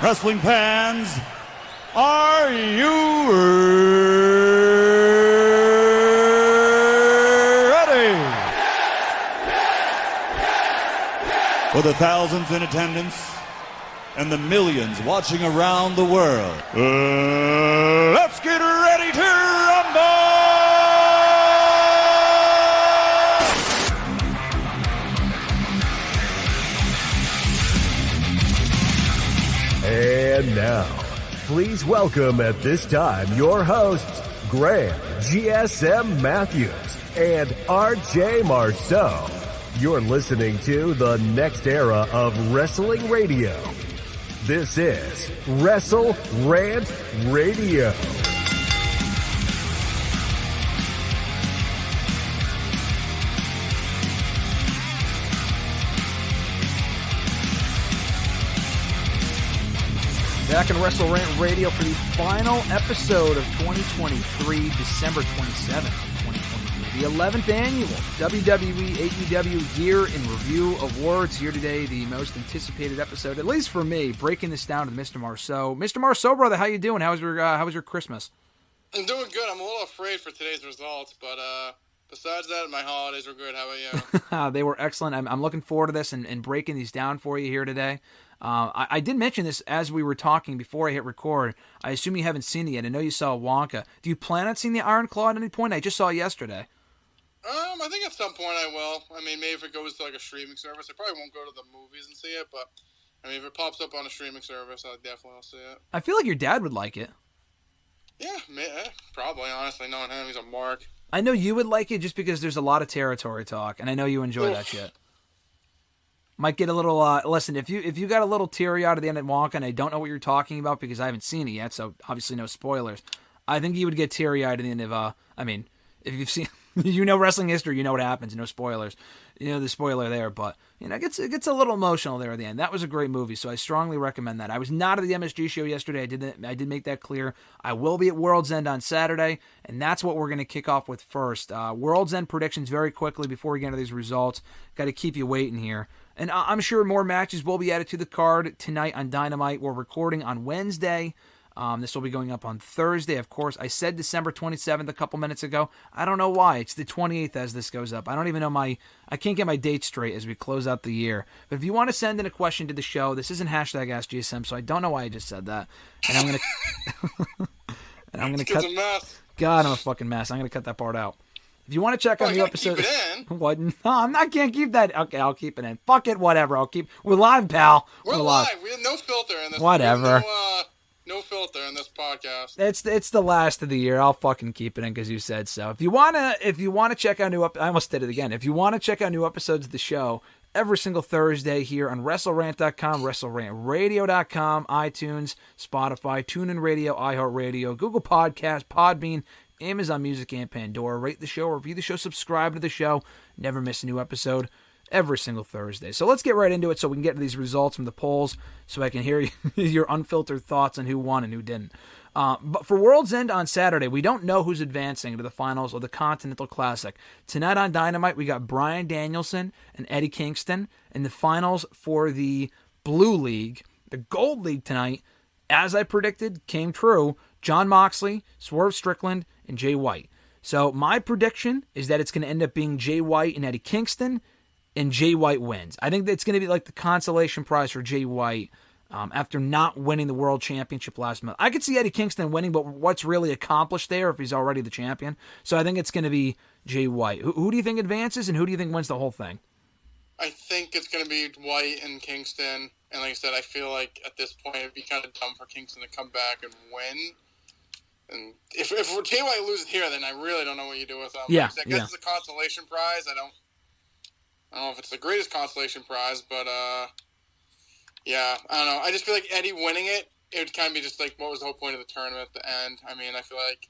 Wrestling fans, are you ready? For the thousands in attendance and the millions watching around the world, let's get ready to rumble! And now, please welcome at this time your hosts, Graham GSM Matthews and RJ Marceau. You're listening to the next era of wrestling radio. This is WrestleRant Radio. Back in WrestleRant Radio for the final episode of 2023, December 27th, 2023. The 11th Annual WWE AEW Year in Review Awards. Here today, the most anticipated episode, at least for me, breaking this down with Mr. Marceau. Mr. Marceau, brother, how you doing? How was your Christmas? I'm doing good. I'm a little afraid for today's results, but besides that, my holidays were good. How about you? They were excellent. I'm looking forward to this and breaking these down for you here today. I did mention this as we were talking before I hit record. I assume you haven't seen it yet. I know you saw Wonka. Do you plan on seeing the Iron Claw at any point? I just saw it yesterday. I think at some point I will. I mean, maybe if it goes to like a streaming service, I probably won't go to the movies and see it, but I mean, if it pops up on a streaming service, I definitely will see it. I feel like your dad would like it. Yeah, probably, honestly, knowing him, he's a mark. I know you would like it just because there's a lot of territory talk, and I know you enjoy that shit. Might get a little, listen, if you got a little teary-eyed at the end of Wonka and I don't know what you're talking about because I haven't seen it yet, so obviously no spoilers, I think you would get teary-eyed at the end of, if you've seen, you know wrestling history, you know what happens, no spoilers. You know the spoiler there, but, it gets a little emotional there at the end. That was a great movie, so I strongly recommend that. I was not at the MSG show yesterday, I did make that clear. I will be at Worlds End on Saturday, and that's what we're going to kick off with first. Worlds End predictions very quickly before we get into these results. Got to keep you waiting here. And I'm sure more matches will be added to the card tonight on Dynamite. We're recording on Wednesday. This will be going up on Thursday, of course. I said December 27th a couple minutes ago. I don't know why. It's the 28th as this goes up. I don't even know I can't get my date straight as we close out the year. But if you want to send in a question to the show, this isn't hashtag AskGSM, so I don't know why I just said that. And I'm going to cut. God, I'm a fucking mess. I'm going to cut that part out. If you want to check out new episode, keep it in. What? No, I can't keep that. Okay, I'll keep it in. Fuck it, whatever. We're live, pal. We're live. We have no filter in this. Whatever. No filter in this podcast. It's the last of the year. I'll fucking keep it in because you said so. If you wanna check out I almost did it again. If you want to check out new episodes of the show every single Thursday here on WrestleRant.com, WrestleRantRadio.com, iTunes, Spotify, TuneIn Radio, iHeartRadio, Google Podcasts, Podbean, Amazon Music, and Pandora. Rate the show, review the show, subscribe to the show. Never miss a new episode every single Thursday. So let's get right into it so we can get to these results from the polls so I can hear your unfiltered thoughts on who won and who didn't. But for World's End on Saturday, we don't know who's advancing to the finals of the Continental Classic. Tonight on Dynamite, we got Bryan Danielson and Eddie Kingston in the finals for the Blue League. The Gold League tonight, as I predicted, came true. Jon Moxley, Swerve Strickland, and Jay White. So my prediction is that it's going to end up being Jay White and Eddie Kingston, and Jay White wins. I think that's going to be like the consolation prize for Jay White after not winning the World Championship last month. I could see Eddie Kingston winning, but what's really accomplished there if he's already the champion? So I think it's going to be Jay White. Who do you think advances, and who do you think wins the whole thing? I think it's going to be White and Kingston. And like I said, I feel like at this point it'd be kind of dumb for Kingston to come back and win. And if Jay White loses here, then I really don't know what you do with him. Yeah, I guess it's a consolation prize. I don't know if it's the greatest consolation prize, but yeah, I don't know. I just feel like Eddie winning it would kind of be just like, what was the whole point of the tournament at the end? I mean, I feel like,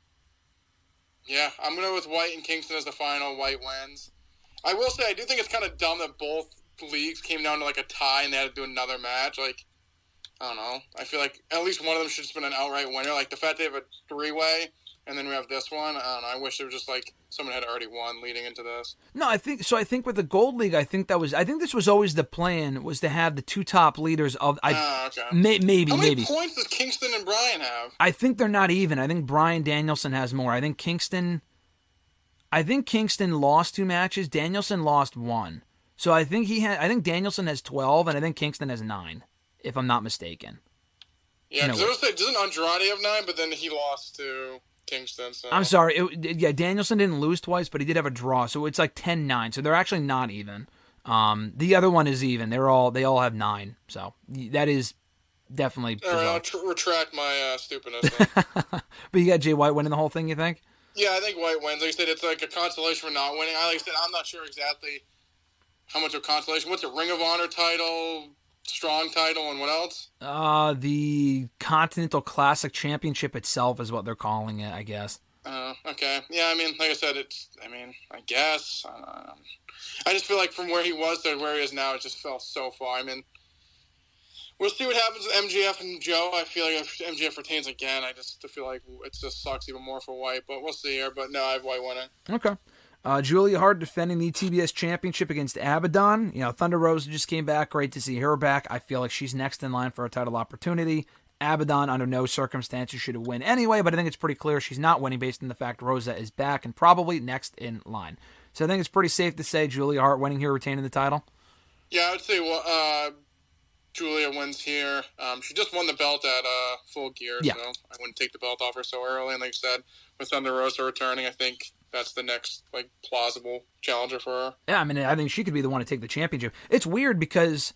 yeah, I'm going to go with White and Kingston as the final. White wins. I will say, I do think it's kind of dumb that both leagues came down to like a tie and they had to do another match. Like, I don't know. I feel like at least one of them should have been an outright winner. Like the fact they have a three-way and then we have this one. I don't know. I wish there was just like someone had already won leading into this. No, I think so. I think with the Gold League, I think this was always the plan, was to have the two top leaders of. Okay. Maybe. How many points does Kingston and Bryan have? I think they're not even. I think Bryan Danielson has more. I think Kingston lost 2 matches. Danielson lost 1. So I think Danielson has 12, and I think Kingston has 9, if I'm not mistaken. Yeah, because doesn't Andrade have 9, but then he lost to Kingston. So. I'm sorry. Danielson didn't lose twice, but he did have a draw, so it's like 10-9. So they're actually not even. The other one is even. They all have 9. So that is definitely. All right, I'll retract my stupidness. But you got Jay White winning the whole thing, you think? Yeah, I think White wins. Like I said, it's like a consolation for not winning. Like I said, I'm not sure exactly how much of a consolation. What's a Ring of Honor title? Strong title, and what else? The Continental Classic Championship itself is what they're calling it, I guess. Okay. Yeah, I mean, like I said, I guess. I just feel like from where he was to where he is now, it just fell so far. I mean, we'll see what happens with MJF and Joe. I feel like if MJF retains again, I just feel like it just sucks even more for White, but we'll see here. But no, I have White winning. Okay. Julia Hart defending the TBS Championship against Abaddon. Thunder Rosa just came back. Great to see her back. I feel like she's next in line for a title opportunity. Abaddon, under no circumstances, should have win anyway, but I think it's pretty clear she's not winning based on the fact Rosa is back and probably next in line. So I think it's pretty safe to say Julia Hart winning here, retaining the title. Yeah, I would say Julia wins here. She just won the belt at Full Gear, so I wouldn't take the belt off her so early. And like I said, with Thunder Rosa returning, I think that's the next plausible challenger for her. Yeah, I mean, I think she could be the one to take the championship. It's weird because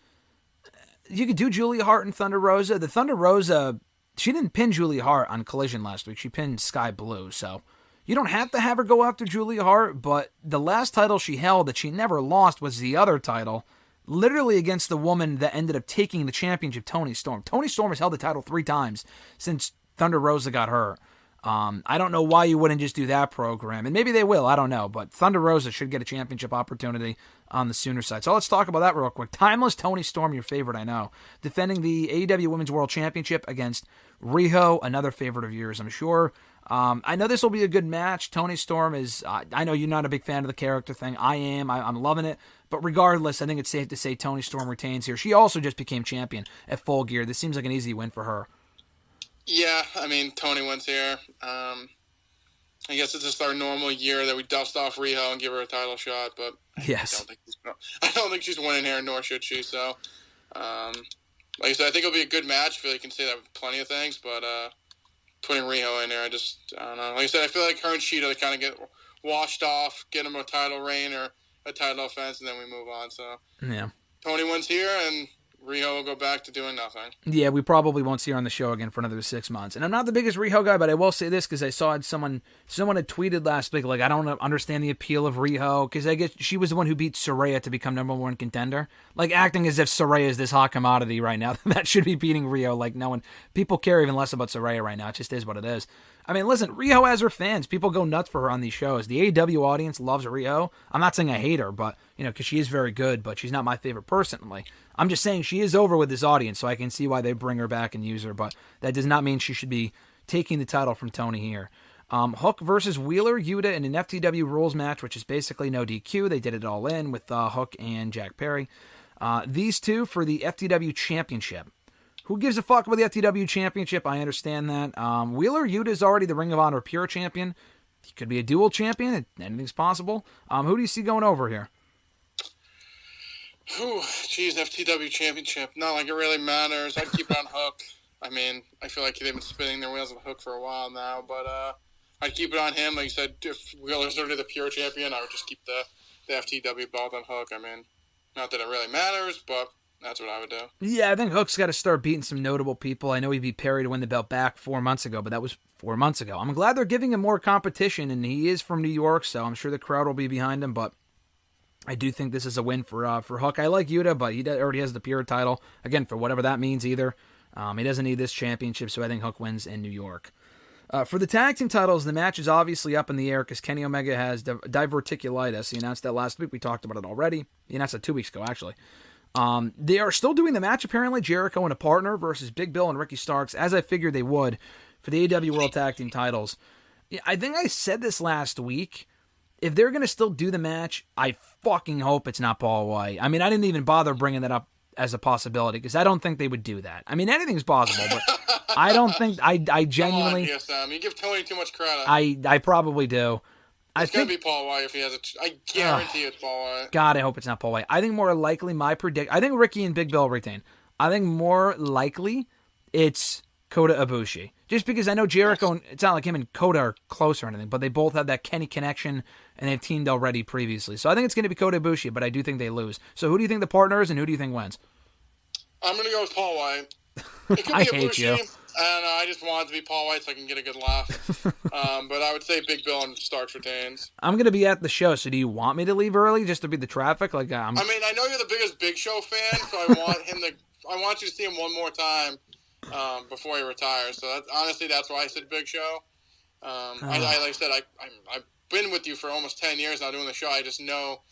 you could do Julia Hart and Thunder Rosa. The Thunder Rosa, she didn't pin Julia Hart on Collision last week. She pinned Sky Blue, so you don't have to have her go after Julia Hart, but the last title she held that she never lost was the other title, literally against the woman that ended up taking the championship, Toni Storm. Toni Storm has held the title 3 times since Thunder Rosa got hurt. I don't know why you wouldn't just do that program, and maybe they will, I don't know, but Thunder Rosa should get a championship opportunity on the sooner side. So let's talk about that real quick. Timeless Toni Storm, your favorite, I know, defending the AEW Women's World Championship against Riho, another favorite of yours, I'm sure. I know this will be a good match. Toni Storm is, I know you're not a big fan of the character thing. I am. I'm loving it. But regardless, I think it's safe to say Toni Storm retains here. She also just became champion at Full Gear. This seems like an easy win for her. Yeah, I mean, Toni wins here. I guess it's just our normal year that we dust off Riho and give her a title shot, but yes. I don't think she's winning here, nor should she. So, like I said, I think it'll be a good match. I feel like you can say that with plenty of things, but putting Riho in there, I don't know. Like I said, I feel like her and Cheetah kind of get washed off, get them a title reign or a title offense, and then we move on. So, yeah, Toni wins here, and Riho will go back to doing nothing. Yeah, we probably won't see her on the show again for another 6 months. And I'm not the biggest Riho guy, but I will say this because I saw someone had tweeted last week, like, I don't understand the appeal of Riho because I guess she was the one who beat Saraya to become #1 contender. Like, acting as if Saraya is this hot commodity right now. That should be beating Riho. Like, no one, people care even less about Saraya right now. It just is what it is. I mean, listen, Riho has her fans. People go nuts for her on these shows. The AEW audience loves Riho. I'm not saying I hate her, but, because she is very good, but she's not my favorite personally. I'm just saying she is over with this audience, so I can see why they bring her back and use her, but that does not mean she should be taking the title from Toni here. Hook versus Wheeler Yuta in an FTW rules match, which is basically no DQ. They did it all in with Hook and Jack Perry. These two for the FTW Championship. Who gives a fuck about the FTW Championship? I understand that. Wheeler Yuta is already the Ring of Honor Pure Champion. He could be a dual champion. Anything's possible. Who do you see going over here? Geez, FTW Championship. Not like it really matters. I'd keep it on Hook. I mean, I feel like they've been spinning their wheels on Hook for a while now, but I'd keep it on him. Like you said, if Wheeler's already the Pure Champion, I would just keep the FTW belt on Hook. I mean, not that it really matters, but that's what I would do. Yeah, I think Hook's got to start beating some notable people. I know he beat Perry to win the belt back 4 months ago, but that was 4 months ago. I'm glad they're giving him more competition, and he is from New York, so I'm sure the crowd will be behind him, but I do think this is a win for Hook. I like Yuta, but he already has the Pure title. Again, for whatever that means either. He doesn't need this championship, so I think Hook wins in New York. For the tag team titles, the match is obviously up in the air because Kenny Omega has diverticulitis. He announced that last week. We talked about it already. He announced it 2 weeks ago, actually. They are still doing the match, apparently. Jericho and a partner versus Big Bill and Ricky Starks, as I figured they would for the AEW World Tag Team titles. Yeah, I think I said this last week. If they're going to still do the match, I fucking hope it's not Paul White. I mean, I didn't even bother bringing that up as a possibility because I don't think they would do that. I mean, anything's possible, but I don't think I genuinely. Come on, ESM. You give Tony too much credit. I probably do. It's going to be Paul White if he has I guarantee it's Paul White. God, I hope it's not Paul White. I think more likely I think Ricky and Big Bill retain. I think more likely it's Kota Ibushi. Just because I know Jericho, it's not like him and Kota are close or anything, but they both have that Kenny connection, and they've teamed already previously. So I think it's going to be Kota Ibushi, but I do think they lose. So who do you think the partner is, and who do you think wins? I'm going to go with Paul White. It could be hate Ibushi. you. I don't know. I just want it to be Paul White so I can get a good laugh. But I would say Big Bill and Starks retains. I'm going to be at the show, so do you want me to leave early just to beat the traffic? I mean, I know you're the biggest Big Show fan, so I want you to see him one more time before he retires. So honestly, that's why I said Big Show. Like I said, I've been with you for almost 10 years now doing the show. I just know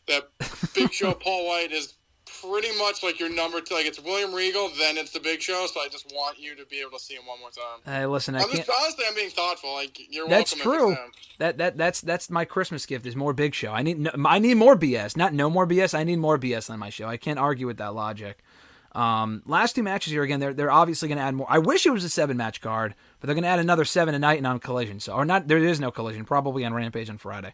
that Big Show Paul White is pretty much like your number two. Like it's William Regal, then it's the Big Show. So I just want you to be able to see him one more time. Hey, listen, honestly, I'm being thoughtful. Like you're that's welcome. True. That's my Christmas gift is more Big Show. I need more BS, not no more BS. I need more BS on my show. I can't argue with that logic. Last two matches here again. They're obviously going to add more. I wish it was a 7-match card, but they're going to add another 7 tonight and on Collision. So or not. There is no Collision. Probably on Rampage on Friday.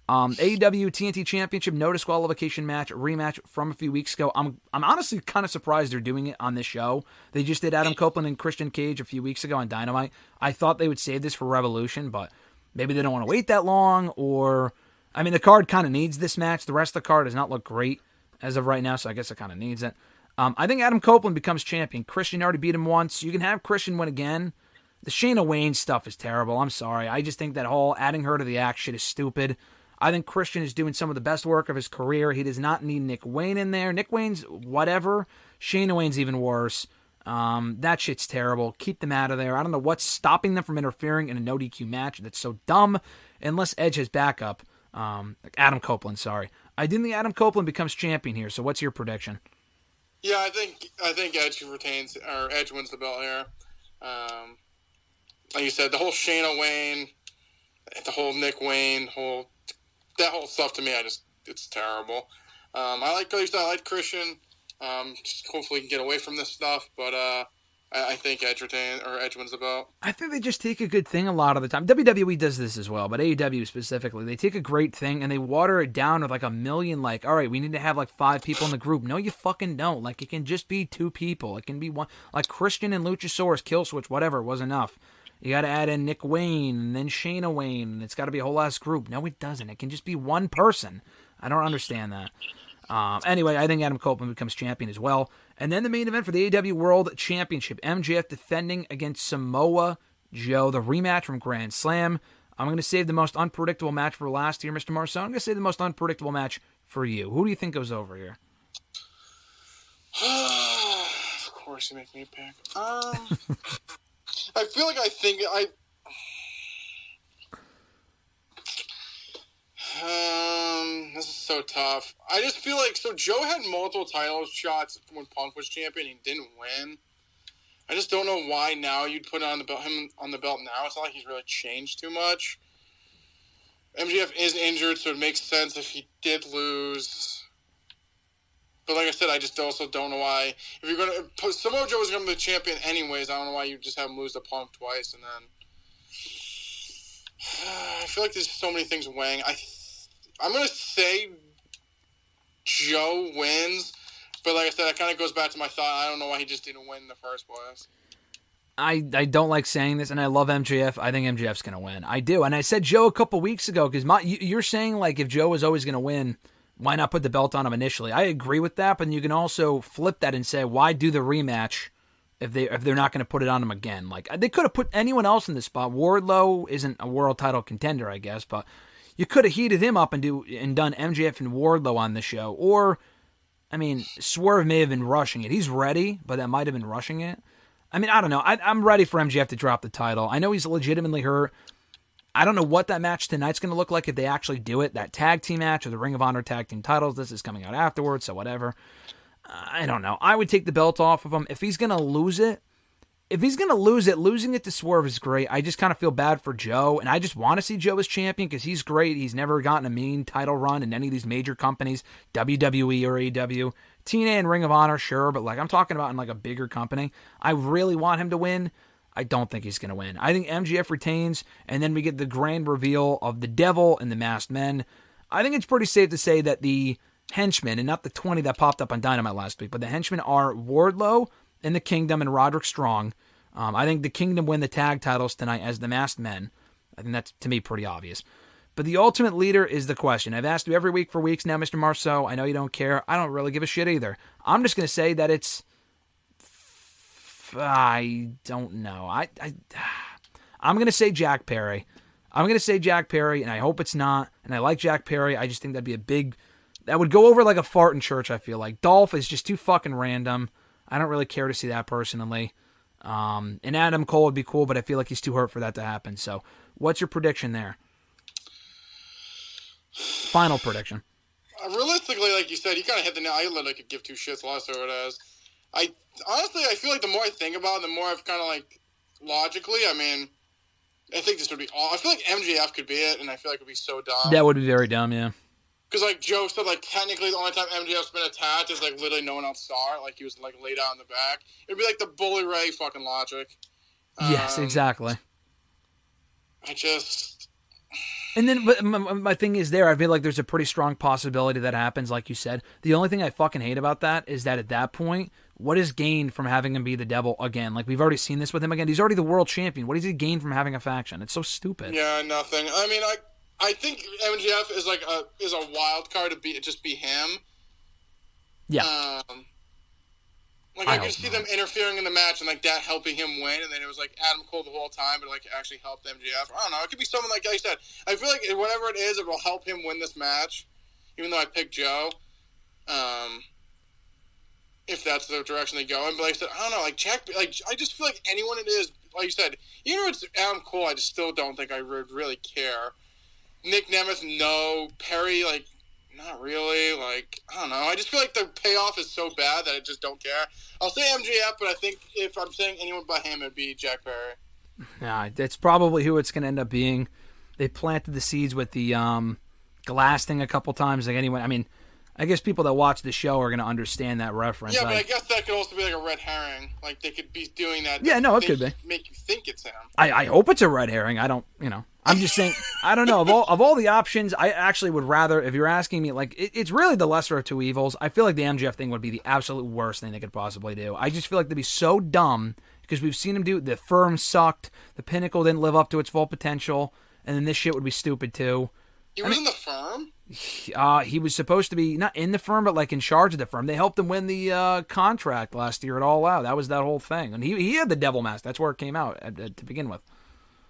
AEW TNT Championship no disqualification match rematch from a few weeks ago. I'm honestly kind of surprised they're doing it on this show. They just did Adam Copeland and Christian Cage a few weeks ago on Dynamite. I thought they would save this for Revolution, but maybe they don't want to wait that long. Or I mean, the card kind of needs this match. The rest of the card does not look great as of right now, so I guess it kind of needs it. I think Adam Copeland becomes champion. Christian already beat him once. You can have Christian win again. The Shayna Wayne stuff is terrible. I'm sorry. I just think that whole adding her to the act shit is stupid. I think Christian is doing some of the best work of his career. He does not need Nick Wayne in there. Nick Wayne's whatever. Shayna Wayne's even worse. That shit's terrible. Keep them out of there. I don't know what's stopping them from interfering in a no DQ match. That's so dumb. Unless Edge has backup. Adam Copeland, sorry. I didn't think Adam Copeland becomes champion here, so what's your prediction? Yeah, I think Edge retains, or Edge wins the belt here. Like you said, the whole Shayna Wayne, the whole Nick Wayne, that whole stuff to me, it's terrible. I like Christian. Just hopefully can get away from this stuff, but I think Edge wins the belt. I think they just take a good thing a lot of the time. WWE does this as well, but AEW specifically, they take a great thing and they water it down with like a million, like, all right, we need to have like 5 people in the group. No, you fucking don't. Like, it can just be 2 people. It can be one, like Christian and Luchasaurus, Killswitch, whatever, was enough. You got to add in Nick Wayne and then Shayna Wayne, and it's got to be a whole ass group. No, it doesn't. It can just be one person. I don't understand that. Anyway, I think Adam Copeland becomes champion as well. And then the main event for the AEW World Championship. MJF defending against Samoa Joe. The rematch from Grand Slam. I'm going to save the most unpredictable match for last year, Mr. Marceau. I'm going to save the most unpredictable match for you. Who do you think goes over here? Of course you make me pick. I feel like this is so tough. I just feel like, so Joe had multiple title shots when Punk was champion. He didn't win. I just don't know why now you'd put him on the belt now. It's not like he's really changed too much. MJF is injured, so it makes sense if he did lose. But like I said, I just also don't know why. If you're going to put Samoa Joe was going to be the champion anyways, I don't know why you just have him lose to Punk twice and then. I feel like there's so many things weighing. I'm going to say Joe wins, but like I said, that kind of goes back to my thought. I don't know why he just didn't win in the first place. I don't like saying this, and I love MJF. I think MJF's going to win. I do, and I said Joe a couple weeks ago, because you're saying like if Joe was always going to win, why not put the belt on him initially? I agree with that, but you can also flip that and say, why do the rematch if they're not going to put it on him again? Like, they could have put anyone else in this spot. Wardlow isn't a world title contender, I guess, but you could have heated him up and done MJF and Wardlow on the show. Or, I mean, Swerve may have been rushing it. He's ready, but that might have been rushing it. I mean, I don't know. I'm ready for MJF to drop the title. I know he's legitimately hurt. I don't know what that match tonight's going to look like if they actually do it. That tag team match or the Ring of Honor tag team titles. This is coming out afterwards, so whatever. I don't know. I would take the belt off of him. If he's going to lose it, if he's going to lose it, losing it to Swerve is great. I just kind of feel bad for Joe, and I just want to see Joe as champion because he's great. He's never gotten a main title run in any of these major companies, WWE or AEW. TNA and Ring of Honor, sure, but like I'm talking about in like a bigger company. I really want him to win. I don't think he's going to win. I think MJF retains, and then we get the grand reveal of the Devil and the Masked Men. I think it's pretty safe to say that the henchmen, and not the 20 that popped up on Dynamite last week, but the henchmen are Wardlow and the Kingdom and Roderick Strong. I think the Kingdom win the tag titles tonight as the Masked Men. I think that's, to me, pretty obvious. But the Ultimate Leader is the question. I've asked you every week for weeks now, Mr. Marceau. I know you don't care. I don't really give a shit either. I'm just going to say that it's... I don't know. I'm going to say Jack Perry. I'm going to say Jack Perry, and I hope it's not. And I like Jack Perry. I just think that'd be a big... That would go over like a fart in church, I feel like. Dolph is just too fucking random. I don't really care to see that personally. And Adam Cole would be cool, but I feel like he's too hurt for that to happen. So, what's your prediction there? Final prediction. Realistically, like you said, you kind of hit the nail. I literally could give two shits less or it is. Honestly, I feel like the more I think about it, the more I've kind of like logically. I mean, I think this would be all. I feel like MJF could be it, and I feel like it would be so dumb. That would be very dumb, yeah. Because, like Joe said, like, technically the only time MJF's been attacked is, like, literally no one else saw it. Like, he was, like, laid out in the back. It'd be like the Bully Ray fucking logic. Yes, exactly. I just... And then, but my thing is there, I feel like there's a pretty strong possibility that happens, like you said. The only thing I fucking hate about that is that at that point, what is gained from having him be the Devil again? Like, we've already seen this with him again. He's already the world champion. What does he gain from having a faction? It's so stupid. Yeah, nothing. I mean, I think MJF is like a wild card to be him. Yeah. Like I could see them interfering in the match and like that helping him win, and then it was like Adam Cole the whole time, but like actually helped MJF. I don't know. It could be someone like I said. I feel like whatever it is, it will help him win this match, even though I picked Joe. If that's the direction they go in, but like I said, I don't know. Like Jack, like I just feel like anyone it is, like you said, even if it's Adam Cole, I just still don't think I would really care. Nick Nemeth, no. Perry, like, not really. Like, I don't know. I just feel like the payoff is so bad that I just don't care. I'll say MJF, but I think if I'm saying anyone but him, it'd be Jack Perry. Yeah, that's probably who it's going to end up being. They planted the seeds with the glass thing a couple times. Like anyone, I mean, I guess people that watch the show are going to understand that reference. Yeah, but I guess that could also be like a red herring. Like, they could be doing that. Yeah, no, it could be. Make you think it's him. I hope it's a red herring. I don't, I'm just saying, I don't know. Of all the options, I actually would rather, if you're asking me, like, it's really the lesser of two evils. I feel like the MJF thing would be the absolute worst thing they could possibly do. I just feel like they'd be so dumb because we've seen him do, the Firm sucked, the Pinnacle didn't live up to its full potential, and then this shit would be stupid too. He was in the Firm? He was supposed to be, not in the Firm, but like in charge of the Firm. They helped him win the contract last year at All Out. That was that whole thing. And he had the devil mask. That's where it came out to begin with.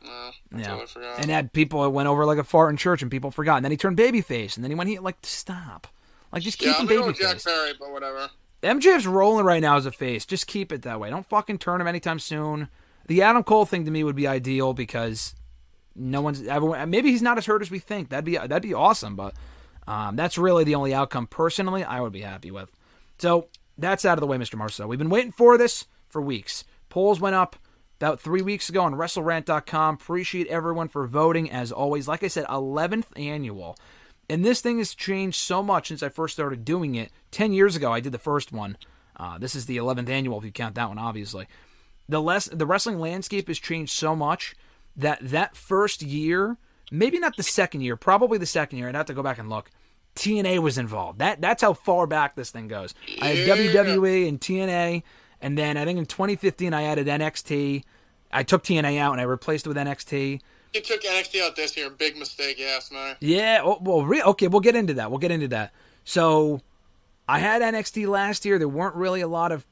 I totally forgot. And had people that went over like a fart in church and people forgot. And then he turned babyface. And then he went, like, stop. Like, just keep him babyface. Jack Perry, but whatever. MJF's rolling right now as a face. Just keep it that way. Don't fucking turn him anytime soon. The Adam Cole thing to me would be ideal because maybe he's not as hurt as we think. That'd be awesome, but that's really the only outcome personally I would be happy with. So that's out of the way, Mr. Marceau. We've been waiting for this for weeks. Polls went up about 3 weeks ago on WrestleRant.com. Appreciate everyone for voting as always. Like I said, 11th annual. And this thing has changed so much since I first started doing it. 10 years ago, I did the first one. This is the 11th annual, if you count that one, obviously. The wrestling landscape has changed so much that first year, maybe not the second year, probably the second year, I'd have to go back and look, TNA was involved. That's how far back this thing goes. Yeah. I had WWE and TNA, and then I think in 2015 I added NXT. I took TNA out and I replaced it with NXT. You took NXT out this year. Big mistake, yes, man. Yeah, okay, we'll get into that. So, I had NXT last year. There weren't really a lot of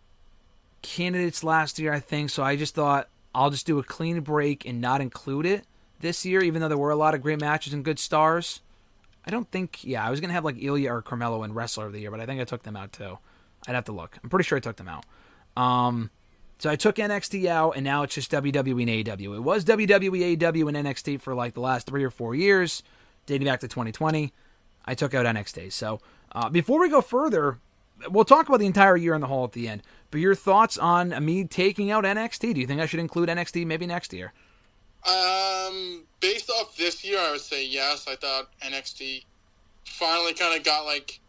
candidates last year, I think, so I just thought I'll just do a clean break and not include it this year, even though there were a lot of great matches and good stars. I don't think, I was going to have like Ilya or Carmelo in Wrestler of the Year, but I think I took them out too. I'd have to look. I'm pretty sure I took them out. So I took NXT out, and now it's just WWE and AEW. It was WWE, AEW, and NXT for like the last 3 or 4 years, dating back to 2020. I took out NXT. So before we go further, we'll talk about the entire year in the hall at the end. But your thoughts on me taking out NXT? Do you think I should include NXT maybe next year? Based off this year, I would say yes. I thought NXT finally kind of got like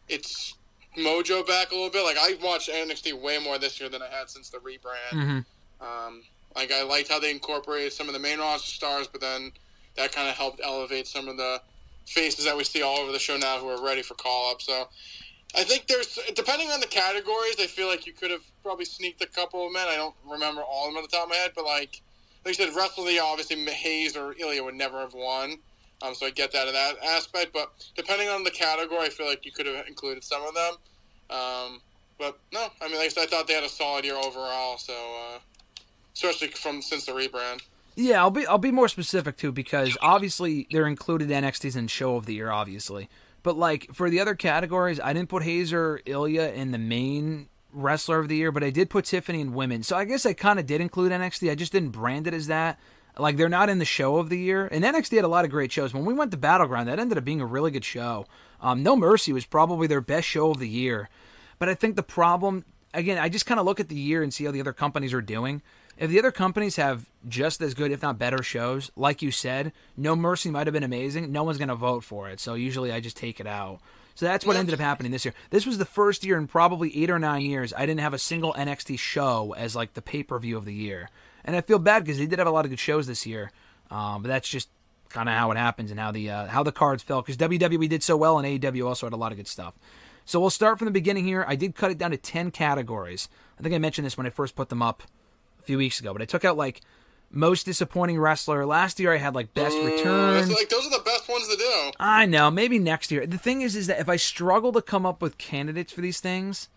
its mojo back a little bit. Like, I watched NXT way more this year than I had since the rebrand. Mm-hmm. Like, I liked how they incorporated some of the main roster stars, but then that kind of helped elevate some of the faces that we see all over the show now who are ready for call-up. So I think there's, depending on the categories, I feel like you could have probably sneaked a couple of men. I don't remember all of them at the top of my head, but like you said, WrestleRant, obviously Hayes or Ilya would never have won. So I get that in that aspect. But depending on the category, I feel like you could have included some of them. But no, I mean, like I said, I thought they had a solid year overall. So especially since the rebrand. Yeah, I'll be more specific too, because obviously they're included NXTs in Show of the Year, obviously. But like for the other categories, I didn't put Hayes or Ilya in the main Wrestler of the Year, but I did put Tiffany in Women. So I guess I kind of did include NXT. I just didn't brand it as that. Like, they're not in the Show of the Year. And NXT had a lot of great shows. When we went to Battleground, that ended up being a really good show. No Mercy was probably their best show of the year. But I think the problem, again, I just kind of look at the year and see how the other companies are doing. If the other companies have just as good, if not better shows, like you said, No Mercy might have been amazing. No one's going to vote for it. So usually I just take it out. So that's what ended up happening this year. This was the first year in probably 8 or 9 years I didn't have a single NXT show as like the pay-per-view of the year. And I feel bad because they did have a lot of good shows this year. But that's just kind of how it happens and how the cards fell. Because WWE did so well and AEW also had a lot of good stuff. So we'll start from the beginning here. I did cut it down to 10 categories. I think I mentioned this when I first put them up a few weeks ago. But I took out like most disappointing wrestler. Last year I had like best return. Like, those are the best ones to do. I know. Maybe next year. The thing is that if I struggle to come up with candidates for these things...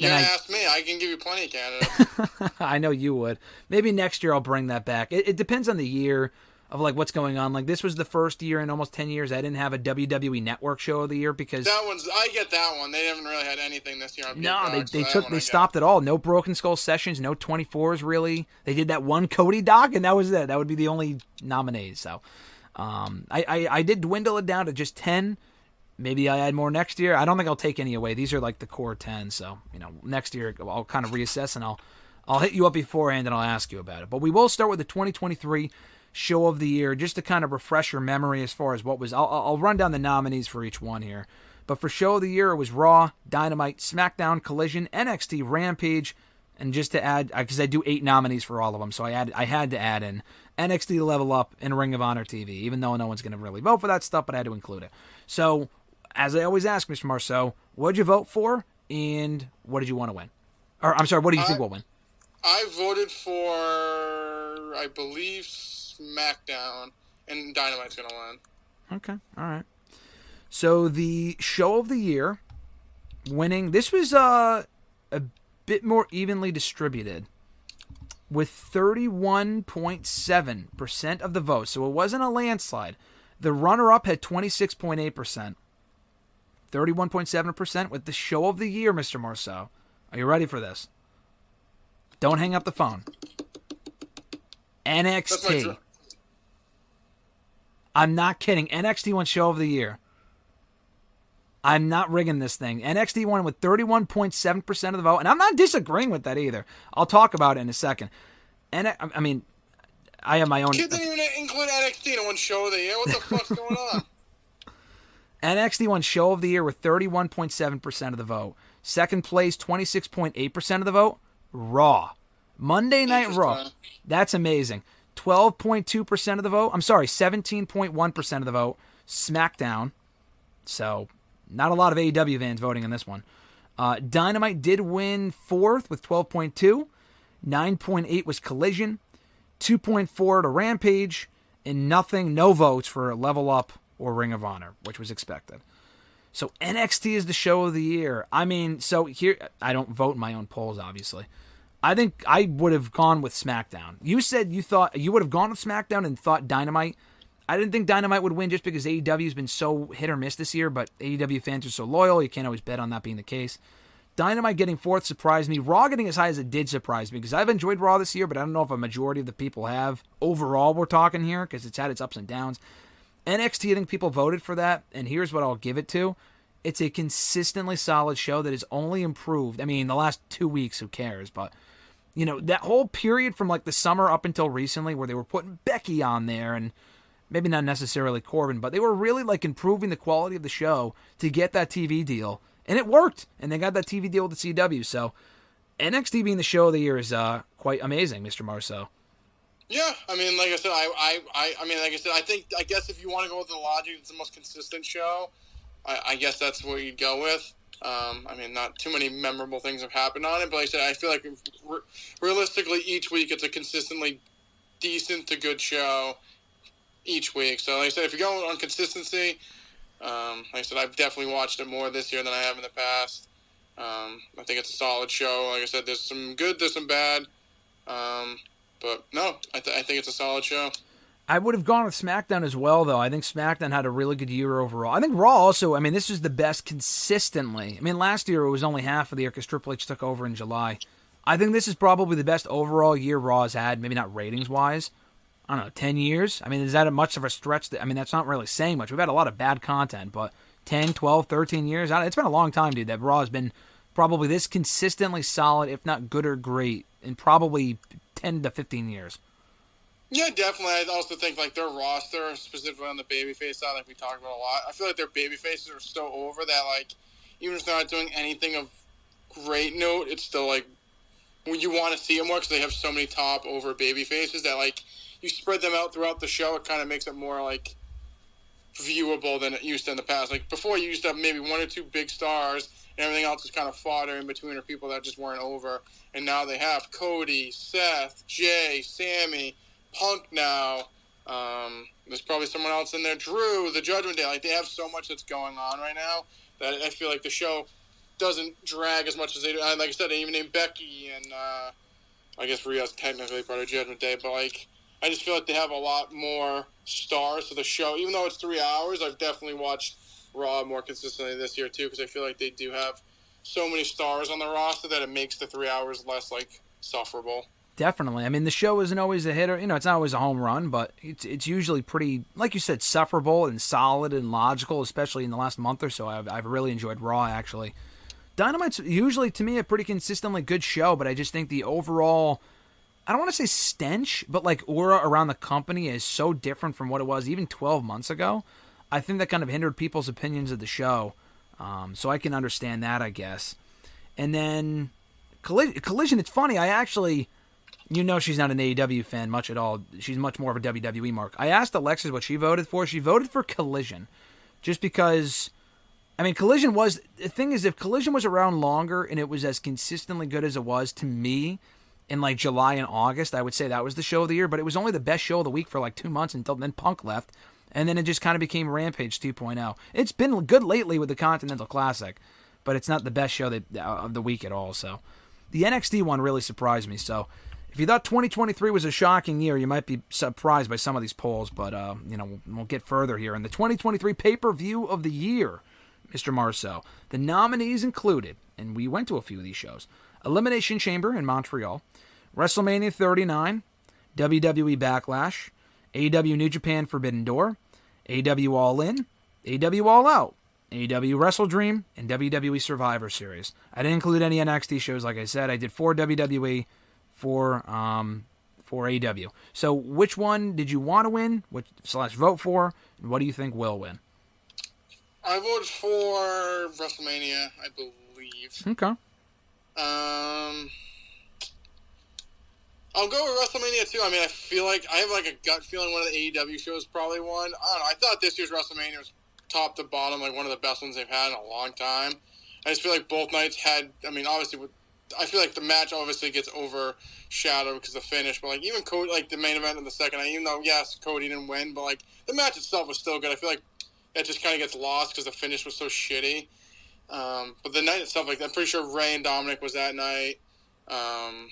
ask me. I can give you plenty of candidates. I know you would. Maybe next year I'll bring that back. It depends on the year of like what's going on. Like, this was the first year in almost 10 years I didn't have a WWE Network show of the year because I get that one. They haven't really had anything this year on No, they stopped it all. No Broken Skull sessions, no 24s really. They did that one Cody doc and that was it. That would be the only nominees. So I did dwindle it down to just 10. Maybe I add more next year. I don't think I'll take any away. These are like the core 10. So, next year I'll kind of reassess and I'll hit you up beforehand and I'll ask you about it. But we will start with the 2023 Show of the Year just to kind of refresh your memory as far as what was. I'll run down the nominees for each one here. But for Show of the Year, it was Raw, Dynamite, SmackDown, Collision, NXT, Rampage, and just to add, because I do 8 nominees for all of them, so I had to add in NXT Level Up and Ring of Honor TV, even though no one's going to really vote for that stuff, but I had to include it. So, as I always ask, Mr. Marceau, what did you vote for, and what did you want to win? Or, I'm sorry, what do you think will win? I voted for, I believe, SmackDown, and Dynamite's going to win. Okay, all right. So, the Show of the Year, winning, this was a bit more evenly distributed, with 31.7% of the vote. So, it wasn't a landslide. The runner-up had 26.8%. 31.7% with the Show of the Year, Mr. Marceau. Are you ready for this? Don't hang up the phone. NXT. I'm not kidding. NXT won Show of the Year. I'm not rigging this thing. NXT won with 31.7% of the vote, and I'm not disagreeing with that either. I'll talk about it in a second. And I mean, I have my own... Kid didn't even include NXT in one Show of the Year. What the fuck's going on? NXT won Show of the Year with 31.7% of the vote. Second place, 26.8% of the vote, Raw. Monday Night Raw. That's amazing. 12.2% of the vote. I'm sorry, 17.1% of the vote, SmackDown. So, not a lot of AEW fans voting on this one. Dynamite did win 4th with 12.2. 9.8 was Collision. 2.4 to Rampage. And no votes for Level Up or Ring of Honor, which was expected. So NXT is the Show of the Year. I mean, so here, I don't vote in my own polls, obviously. I think I would have gone with SmackDown. You said you thought you would have gone with SmackDown and thought Dynamite. I didn't think Dynamite would win just because AEW has been so hit or miss this year, but AEW fans are so loyal, you can't always bet on that being the case. Dynamite getting 4th surprised me. Raw getting as high as it did surprise me because I've enjoyed Raw this year, but I don't know if a majority of the people have. Overall, we're talking here because it's had its ups and downs. NXT, I think people voted for that, and here's what I'll give it to. It's a consistently solid show that has only improved. I mean, the last 2 weeks, who cares? But, you know, that whole period from like the summer up until recently where they were putting Becky on there, and maybe not necessarily Corbin, but they were really like improving the quality of the show to get that TV deal. And it worked. And they got that TV deal with the CW. So NXT being the show of the year is quite amazing, Mr. Marceau. Yeah, I mean, like I said, I guess if you want to go with the logic, it's the most consistent show. I guess that's what you'd go with. I mean, not too many memorable things have happened on it, but like I said, I feel like realistically each week it's a consistently decent to good show each week. So like I said, if you're going on consistency, like I said, I've definitely watched it more this year than I have in the past. I think it's a solid show. Like I said, there's some good, there's some bad. But no, I think it's a solid show. I would have gone with SmackDown as well, though. I think SmackDown had a really good year overall. I think Raw also, I mean, this is the best consistently. I mean, last year it was only half of the year because Triple H took over in July. I think this is probably the best overall year Raw has had, maybe not ratings-wise. I don't know, 10 years? I mean, is that much of a stretch? I mean, that's not really saying much. We've had a lot of bad content, but 10, 12, 13 years? It's been a long time, dude, that Raw has been probably this consistently solid, if not good or great, in probably 10 to 15 years. Yeah, definitely. I also think like their roster, specifically on the babyface side, like we talked about a lot, I feel like their babyfaces are so over that, like, even if they're not doing anything of great note, it's still like when you want to see them more because they have so many top over babyfaces that, like, you spread them out throughout the show, it kind of makes it more like viewable than it used to in the past. Like before, you used to have maybe one or two big stars, and everything else was kind of fodder in between, or people that just weren't over. And now they have Cody, Seth, Jay, Sammy, Punk now. There's probably someone else in there. Drew, the Judgment Day. Like, they have so much that's going on right now that I feel like the show doesn't drag as much as they do. Like I said, they even named Becky, and I guess Rhea's technically part of Judgment Day. But, like, I just feel like they have a lot more stars to the show. Even though it's 3 hours, I've definitely watched Raw more consistently this year, too, because I feel like they do have so many stars on the roster that it makes the 3 hours less, like, sufferable. Definitely. I mean, the show isn't always a hitter. You know, it's not always a home run, but it's usually pretty, like you said, sufferable and solid and logical, especially in the last month or so. I've really enjoyed Raw, actually. Dynamite's usually, to me, a pretty consistently good show, but I just think the overall, I don't want to say stench, but like aura around the company is so different from what it was even 12 months ago. I think that kind of hindered people's opinions of the show. So I can understand that, I guess. And then Collision, it's funny, I actually... You know she's not an AEW fan much at all. She's much more of a WWE mark. I asked Alexis what she voted for. She voted for Collision. Just because, I mean, Collision was... The thing is, if Collision was around longer and it was as consistently good as it was, to me, in like July and August, I would say that was the show of the year. But it was only the best show of the week for like 2 months until then Punk left. And then it just kind of became Rampage 2.0. It's been good lately with the Continental Classic. But it's not the best show of the week at all. So the NXT one really surprised me. So... If you thought 2023 was a shocking year, you might be surprised by some of these polls, but, you know, we'll get further here. In the 2023 pay-per-view of the year, Mr. Marceau, the nominees included, and we went to a few of these shows, Elimination Chamber in Montreal, WrestleMania 39, WWE Backlash, AEW New Japan Forbidden Door, AEW All In, AEW All Out, AEW Wrestle Dream, and WWE Survivor Series. I didn't include any NXT shows, like I said. I did 4 WWE, for AEW. So which one did you want to win, /vote for, and what do you think will win? I voted for WrestleMania, I believe. Okay. I'll go with WrestleMania too. I mean, I feel like I have like a gut feeling one of the AEW shows probably won. I don't know. I thought this year's WrestleMania was top to bottom, like one of the best ones they've had in a long time. I just feel like both nights had, I mean, obviously I feel like the match obviously gets overshadowed because of the finish, but like even Cody, like the main event of the second night, even though yes, Cody didn't win, but like the match itself was still good. I feel like it just kind of gets lost because the finish was so shitty. But the night itself, like I'm pretty sure Ray and Dominic was that night. I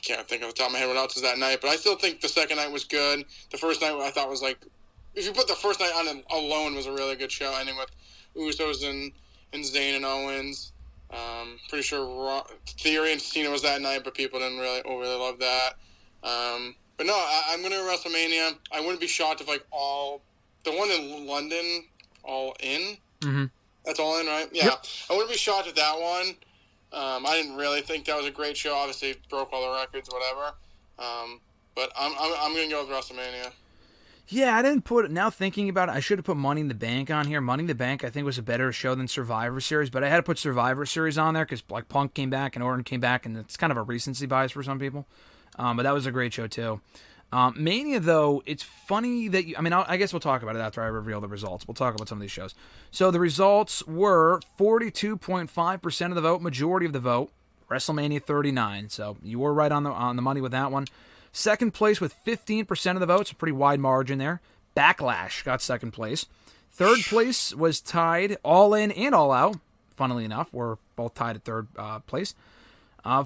can't think off the top of my head what else was that night, but I still think the second night was good. The first night I thought was like, if you put the first night on alone, was a really good show, ending with Usos and Zayn and Owens. Pretty sure Theory and Cena was that night, but people didn't really overly love that. But no, I'm going to WrestleMania. I wouldn't be shocked if like the one in London, All In. Mm-hmm. That's All In, right? Yeah. Yep. I wouldn't be shocked at that one. I didn't really think that was a great show. Obviously, it broke all the records, whatever. But I'm going to go with WrestleMania. Yeah, I didn't put it. Now thinking about it, I should have put Money in the Bank on here. Money in the Bank, I think, was a better show than Survivor Series, but I had to put Survivor Series on there because like Punk came back and Orton came back, and it's kind of a recency bias for some people. But that was a great show too. Mania, though, it's funny that I guess we'll talk about it after I reveal the results. We'll talk about some of these shows. So the results were 42.5% of the vote, majority of the vote, WrestleMania 39. So you were right on the money with that one. Second place with 15% of the votes, a pretty wide margin there. Backlash got second place. Third place was tied, All In and All Out. Funnily enough, we're both tied at third place.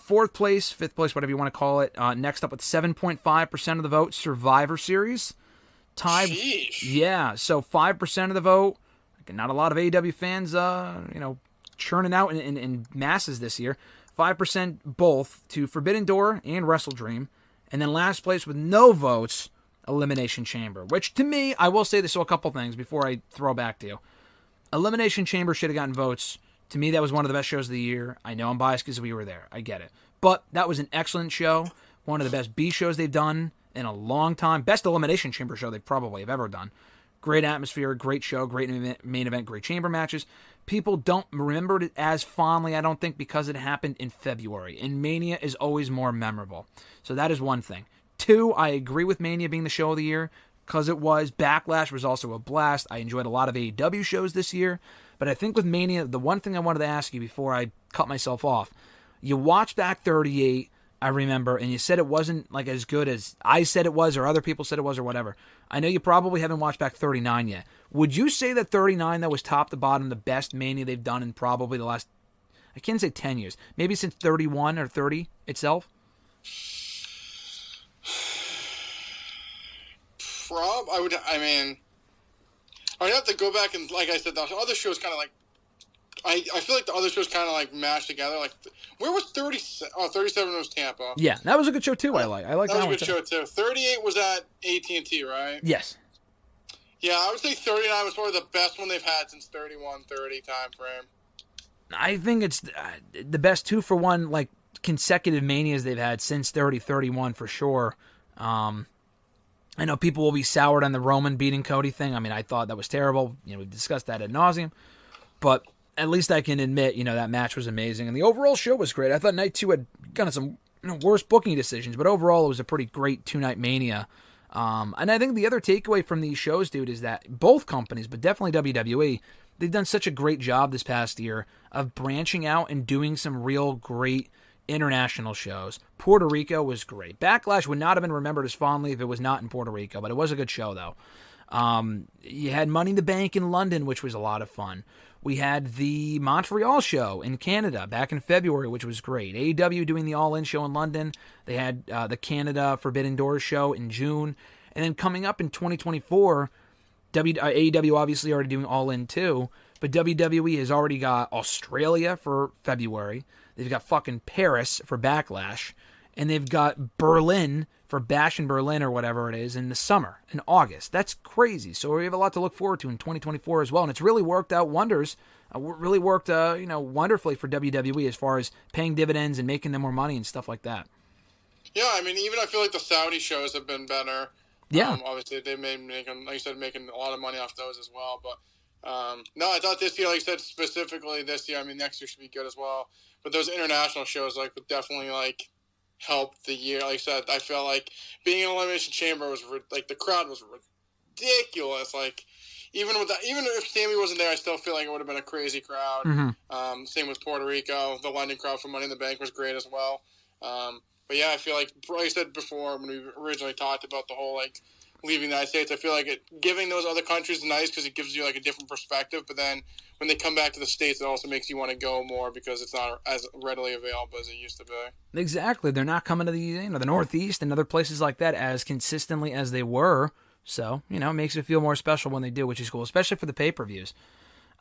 Fourth place, fifth place, whatever you want to call it. Next up with 7.5% of the vote, Survivor Series. Tied. Sheesh. Yeah, so 5% of the vote. Not a lot of AEW fans, churning out in masses this year. 5% both to Forbidden Door and Wrestle Dream. And then last place with no votes, Elimination Chamber. Which, to me, I will say this, so a couple things before I throw back to you. Elimination Chamber should have gotten votes. To me, that was one of the best shows of the year. I know I'm biased because we were there. I get it. But that was an excellent show. One of the best B shows they've done in a long time. Best Elimination Chamber show they probably have ever done. Great atmosphere, great show, great main event, great chamber matches. People don't remember it as fondly, I don't think, because it happened in February. And Mania is always more memorable. So that is one thing. Two, I agree with Mania being the show of the year because it was. Backlash was also a blast. I enjoyed a lot of AEW shows this year. But I think with Mania, the one thing I wanted to ask you before I cut myself off, you watched back 38, I remember, and you said it wasn't like as good as I said it was or other people said it was or whatever. I know you probably haven't watched back 39 yet. Would you say that 39, that was top to bottom the best Mania they've done in probably the last, I can't say 10 years, maybe since 31 or 30 itself? I would have to go back and, like I said, the other shows kind of like, I feel like the other shows kind of like mashed together. Like, where was 37? Oh, 37 was Tampa. Yeah, that was a good show too. I like that was one a good show too. 38 was at AT&T, right? Yes. Yeah, I would say 39 was probably the best one they've had since 31-30 time frame. I think it's the best 2-for-1 like consecutive Manias they've had since 30-31 for sure. I know people will be soured on the Roman beating Cody thing. I mean, I thought that was terrible. We've discussed that ad nauseum. But at least I can admit, that match was amazing. And the overall show was great. I thought Night 2 had kind of some worse booking decisions, but overall it was a pretty great two-night Mania. And I think the other takeaway from these shows, dude, is that both companies, but definitely WWE, they've done such a great job this past year of branching out and doing some real great international shows. Puerto Rico was great. Backlash would not have been remembered as fondly if it was not in Puerto Rico, but it was a good show, though. You had Money in the Bank in London, which was a lot of fun. We had the Montreal show in Canada back in February, which was great. AEW doing the All In show in London. They had the Canada Forbidden Doors show in June. And then coming up in 2024, AEW obviously already doing All In too, but WWE has already got Australia for February. They've got fucking Paris for Backlash. And they've got Berlin for Bash in Berlin or whatever it is in the summer, in August. That's crazy. So we have a lot to look forward to in 2024 as well. And it's really worked out wonders. Really worked, wonderfully for WWE as far as paying dividends and making them more money and stuff like that. Yeah, I mean, even I feel like the Saudi shows have been better. Yeah. Obviously, they may make, like you said, making a lot of money off those as well. But no, I thought this year, like you said, specifically this year, I mean, next year should be good as well. But those international shows, like, would definitely, like, help the year. Like I said, I felt like being in Elimination Chamber was, like, the crowd was ridiculous. Like, even if Sammy wasn't there, I still feel like it would have been a crazy crowd. Mm-hmm. Same with Puerto Rico. The London crowd for Money in the Bank was great as well. But yeah, I feel like I said before when we originally talked about the whole, like, leaving the United States, I feel like giving those other countries is nice because it gives you, like, a different perspective. But then when they come back to the States, it also makes you want to go more because it's not as readily available as it used to be. Exactly. They're not coming to the Northeast and other places like that as consistently as they were. So, it makes it feel more special when they do, which is cool, especially for the pay-per-views.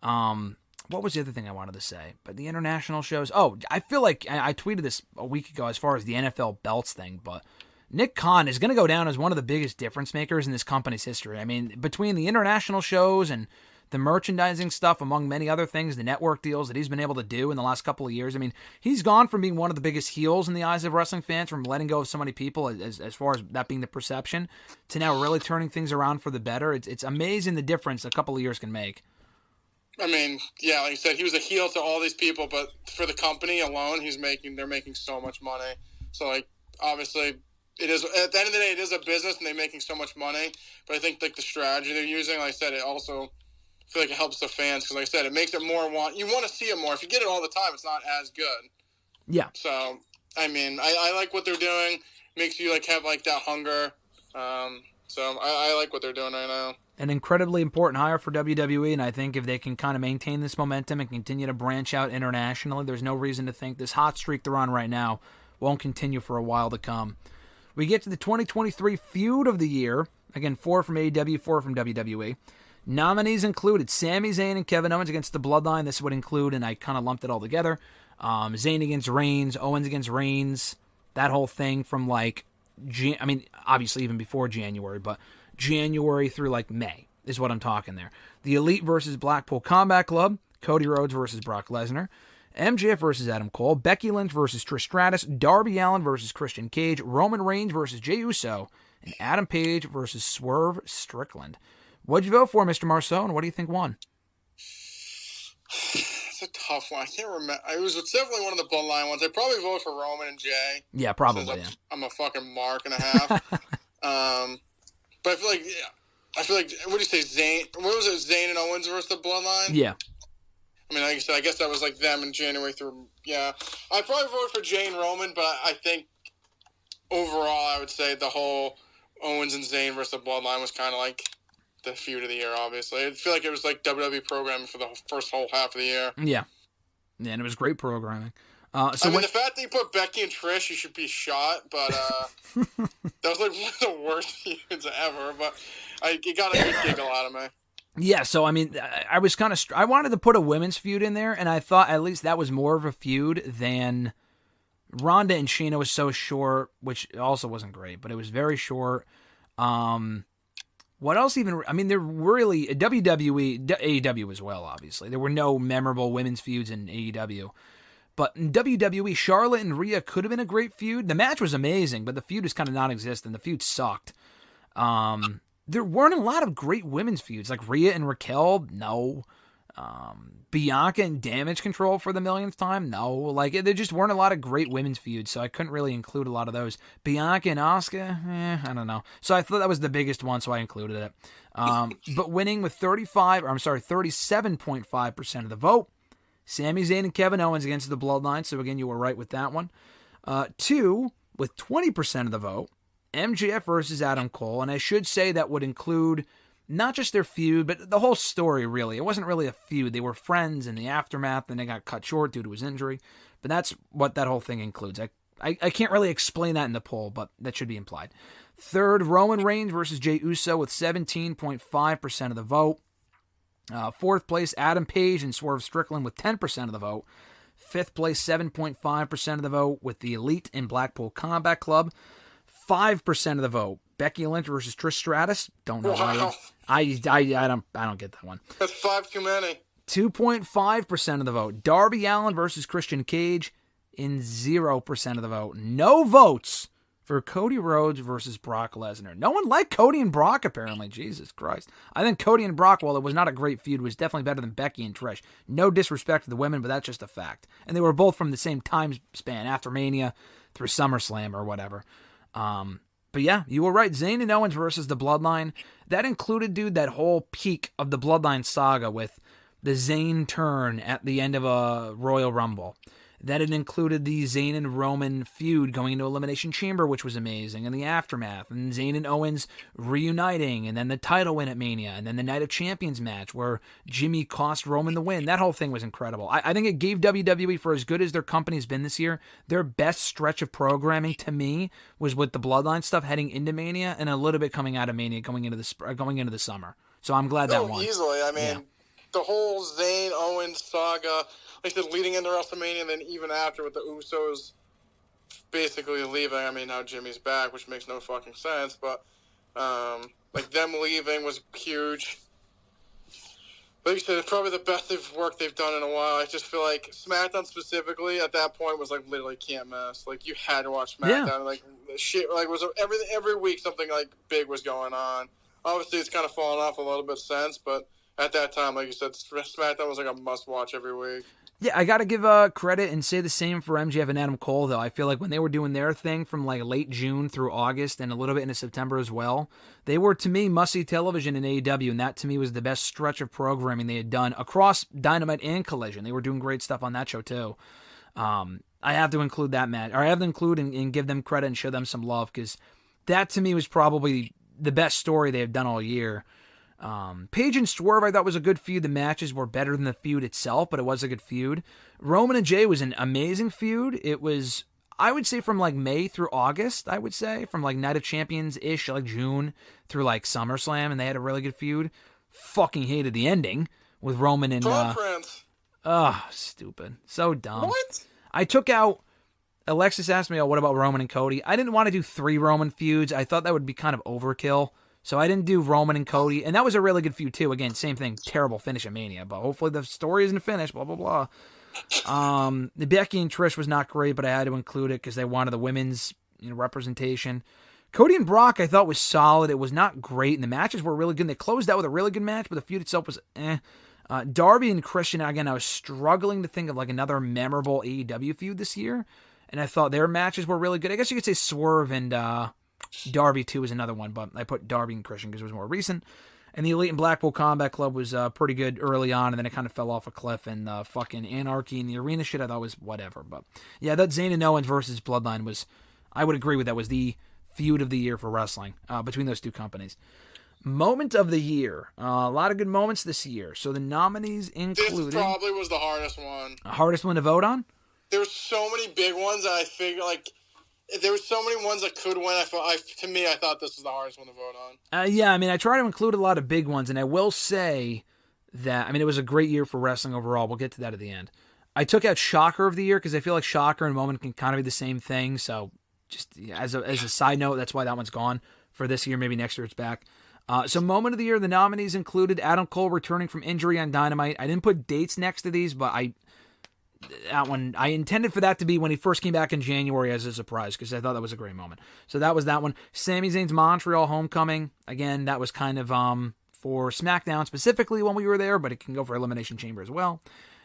What was the other thing I wanted to say? But the international shows. Oh, I feel like I tweeted this a week ago as far as the NFL belts thing, but Nick Khan is going to go down as one of the biggest difference makers in this company's history. I mean, between the international shows and the merchandising stuff, among many other things, the network deals that he's been able to do in the last couple of years. I mean, he's gone from being one of the biggest heels in the eyes of wrestling fans, from letting go of so many people, as far as that being the perception, to now really turning things around for the better. It's amazing the difference a couple of years can make. I mean, yeah, like you said, he was a heel to all these people, but for the company alone, they're making so much money. So, like, obviously, it is, at the end of the day, it is a business and they're making so much money. But I think, like, the strategy they're using, like I said, it also, I feel like it helps the fans because, like I said, it makes it more you want to see it more. If you get it all the time, it's not as good. Yeah. So, I mean, I like what they're doing. Makes you, like, have, like, that hunger. So I like what they're doing right now. An incredibly important hire for WWE, and I think if they can kind of maintain this momentum and continue to branch out internationally, there's no reason to think this hot streak they're on right now won't continue for a while to come. We get to the 2023 Feud of the Year. Again, 4 from AEW, 4 from WWE. Nominees included Sami Zayn and Kevin Owens against the Bloodline. This would include, and I kind of lumped it all together, Zayn against Reigns, Owens against Reigns, that whole thing from like, obviously even before January, but January through like May is what I'm talking there. The Elite versus Blackpool Combat Club, Cody Rhodes versus Brock Lesnar, MJF versus Adam Cole, Becky Lynch versus Trish Stratus, Darby Allin versus Christian Cage, Roman Reigns versus Jey Uso, and Adam Page versus Swerve Strickland. What'd you vote for, Mr. Marceau, and what do you think won? It's a tough one. I can't remember. It's definitely one of the Bloodline ones. I'd probably vote for Roman and Jay. Yeah, probably. I'm a fucking mark and a half. But I feel like, what do you say, Zayn? What was it, Zayn and Owens versus the Bloodline? Yeah. I mean, like I said, I guess that was like them in January through, yeah. I'd probably vote for Jay and Roman, but I think overall I would say the whole Owens and Zayn versus the Bloodline was kind of like the feud of the year, obviously. I feel like it was like WWE programming for the first whole half of the year. Yeah. Yeah, and it was great programming. The fact that you put Becky and Trish, you should be shot, but that was like one of the worst feuds ever, but it got a good giggle out of me. Yeah, so I mean, I was kind of, I wanted to put a women's feud in there, and I thought at least that was more of a feud than Ronda and Shayna was so short, which also wasn't great, but it was very short. What else even, I mean, there really, WWE, AEW as well, obviously. There were no memorable women's feuds in AEW. But in WWE, Charlotte and Rhea could have been a great feud. The match was amazing, but the feud is kind of non-existent. The feud sucked. There weren't a lot of great women's feuds, like Rhea and Raquel, no. Bianca and Damage Control for the millionth time, no. Like, there just weren't a lot of great women's feuds, so I couldn't really include a lot of those. Bianca and Asuka, I don't know. So I thought that was the biggest one, so I included it. But winning with 37.5% of the vote, Sami Zayn and Kevin Owens against the Bloodline. So again, you were right with that one. 2, with 20% of the vote, MJF versus Adam Cole. And I should say that would include not just their feud, but the whole story, really. It wasn't really a feud. They were friends in the aftermath, and they got cut short due to his injury. But that's what that whole thing includes. I can't really explain that in the poll, but that should be implied. 3rd, Roman Reigns versus Jey Uso with 17.5% of the vote. 4th place, Adam Page and Swerve Strickland with 10% of the vote. 5th place, 7.5% of the vote with the Elite and Blackpool Combat Club. 5% of the vote, Becky Lynch versus Trish Stratus. Don't know why. I don't get that one. That's 5 too many. 2.5% of the vote, Darby Allin versus Christian Cage. In 0% of the vote, no votes for Cody Rhodes versus Brock Lesnar. No one liked Cody and Brock, apparently. Jesus Christ. I think Cody and Brock, while it was not a great feud, was definitely better than Becky and Trish. No disrespect to the women, but that's just a fact. And they were both from the same time span, after Mania through SummerSlam or whatever. But yeah, you were right. Zayn and Owens versus the Bloodline. That included, dude, that whole peak of the Bloodline saga with the Zayn turn at the end of a Royal Rumble. That it included the Zayn and Roman feud going into Elimination Chamber, which was amazing, and the aftermath, and Zayn and Owens reuniting, and then the title win at Mania, and then the Night of Champions match where Jimmy cost Roman the win. That whole thing was incredible. I think it gave WWE, for as good as their company's been this year, their best stretch of programming to me was with the Bloodline stuff heading into Mania, and a little bit coming out of Mania going into the summer. So I'm glad that won. Easily. I mean, the whole Zayn Owens saga, like I said, leading into WrestleMania, and then even after with the Usos basically leaving. I mean, now Jimmy's back, which makes no fucking sense, but like them leaving was huge. like you said, it's probably the best work they've done in a while. I just feel like SmackDown specifically at that point was like literally can't miss. Like you had to watch SmackDown. Yeah. Like shit, like was every week something like big was going on. Obviously, it's kind of fallen off a little bit since, but at that time, like you said, SmackDown was like a must watch every week. Yeah, I got to give credit and say the same for MJF and Adam Cole, though. I feel like when they were doing their thing from like late June through August and a little bit into September as well, they were, to me, must-see television in AEW, and that, to me, was the best stretch of programming they had done across Dynamite and Collision. They were doing great stuff on that show, too. I have to include that match, or I have to include and give them credit and show them some love, because that, to me, was probably the best story they have done all year. Paige and Swerve I thought was a good feud. The matches were better than the feud itself, but it was a good feud. Roman and Jay was an amazing feud. It was, I would say, from like May through August, I would say, from like Night of Champions-ish, like June through like SummerSlam, and they had a really good feud. Fucking hated the ending with Roman and... stupid. So dumb. What? I took out... Alexis asked me, what about Roman and Cody? I didn't want to do 3 Roman feuds. I thought that would be kind of overkill. So I didn't do Roman and Cody, and that was a really good feud too. Again, same thing, terrible finish at Mania, but hopefully the story isn't finished, blah, blah, blah. The Becky and Trish was not great, but I had to include it because they wanted the women's representation. Cody and Brock I thought was solid. It was not great, and the matches were really good. And they closed out with a really good match, but the feud itself was eh. Darby and Christian, again, I was struggling to think of like another memorable AEW feud this year, and I thought their matches were really good. I guess you could say Swerve and... Darby 2 is another one, but I put Darby and Christian because it was more recent. And the Elite and Blackpool Combat Club was pretty good early on, and then it kind of fell off a cliff. And fucking Anarchy in the Arena shit I thought was whatever. But yeah, that Zayn and Owens versus Bloodline was, I would agree with that, was the feud of the year for wrestling between those two companies. Moment of the year. A lot of good moments this year. So the nominees included... This probably was the hardest one. Hardest one to vote on? There were so many big ones that I figured, like... There were so many ones that could win. To me, I thought this was the hardest one to vote on. Yeah, I mean, I try to include a lot of big ones, and I will say that, I mean, it was a great year for wrestling overall. We'll get to that at the end. I took out Shocker of the year because I feel like Shocker and Moment can kind of be the same thing. So, just as a side note, that's why that one's gone for this year. Maybe next year it's back. So, Moment of the year, the nominees included Adam Cole returning from injury on Dynamite. I didn't put dates next to these, but that one, I intended for that to be when he first came back in January as a surprise because I thought that was a great moment. So that was that one. Sami Zayn's Montreal Homecoming. Again, that was kind of for SmackDown specifically when we were there, but it can go for Elimination Chamber as well.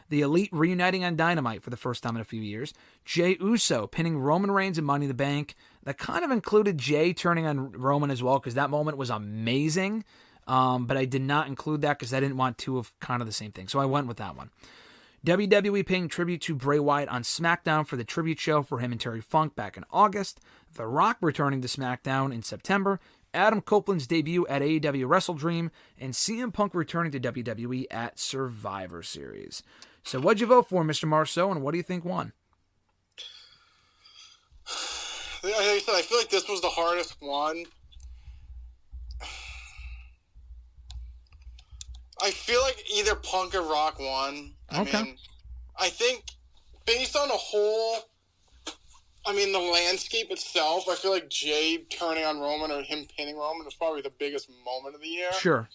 The Elite reuniting on Dynamite for the first time in a few years. Jey Uso pinning Roman Reigns in Money in the Bank. That kind of included Jey turning on Roman as well because that moment was amazing. But I did not include that because I didn't want two of kind of the same thing. So I went with that one. WWE paying tribute to Bray Wyatt on SmackDown for the tribute show for him and Terry Funk back in August. The Rock returning to SmackDown in September. Adam Copeland's debut at AEW WrestleDream. And CM Punk returning to WWE at Survivor Series. So what'd you vote for, Mr. Marceau, and what do you think won? Like I said, I feel like this was the hardest one. I feel like either Punk or Rock won. I mean, I think based on the landscape itself, I feel like Jey turning on Roman or him pinning Roman was probably the biggest moment of the year. Sure.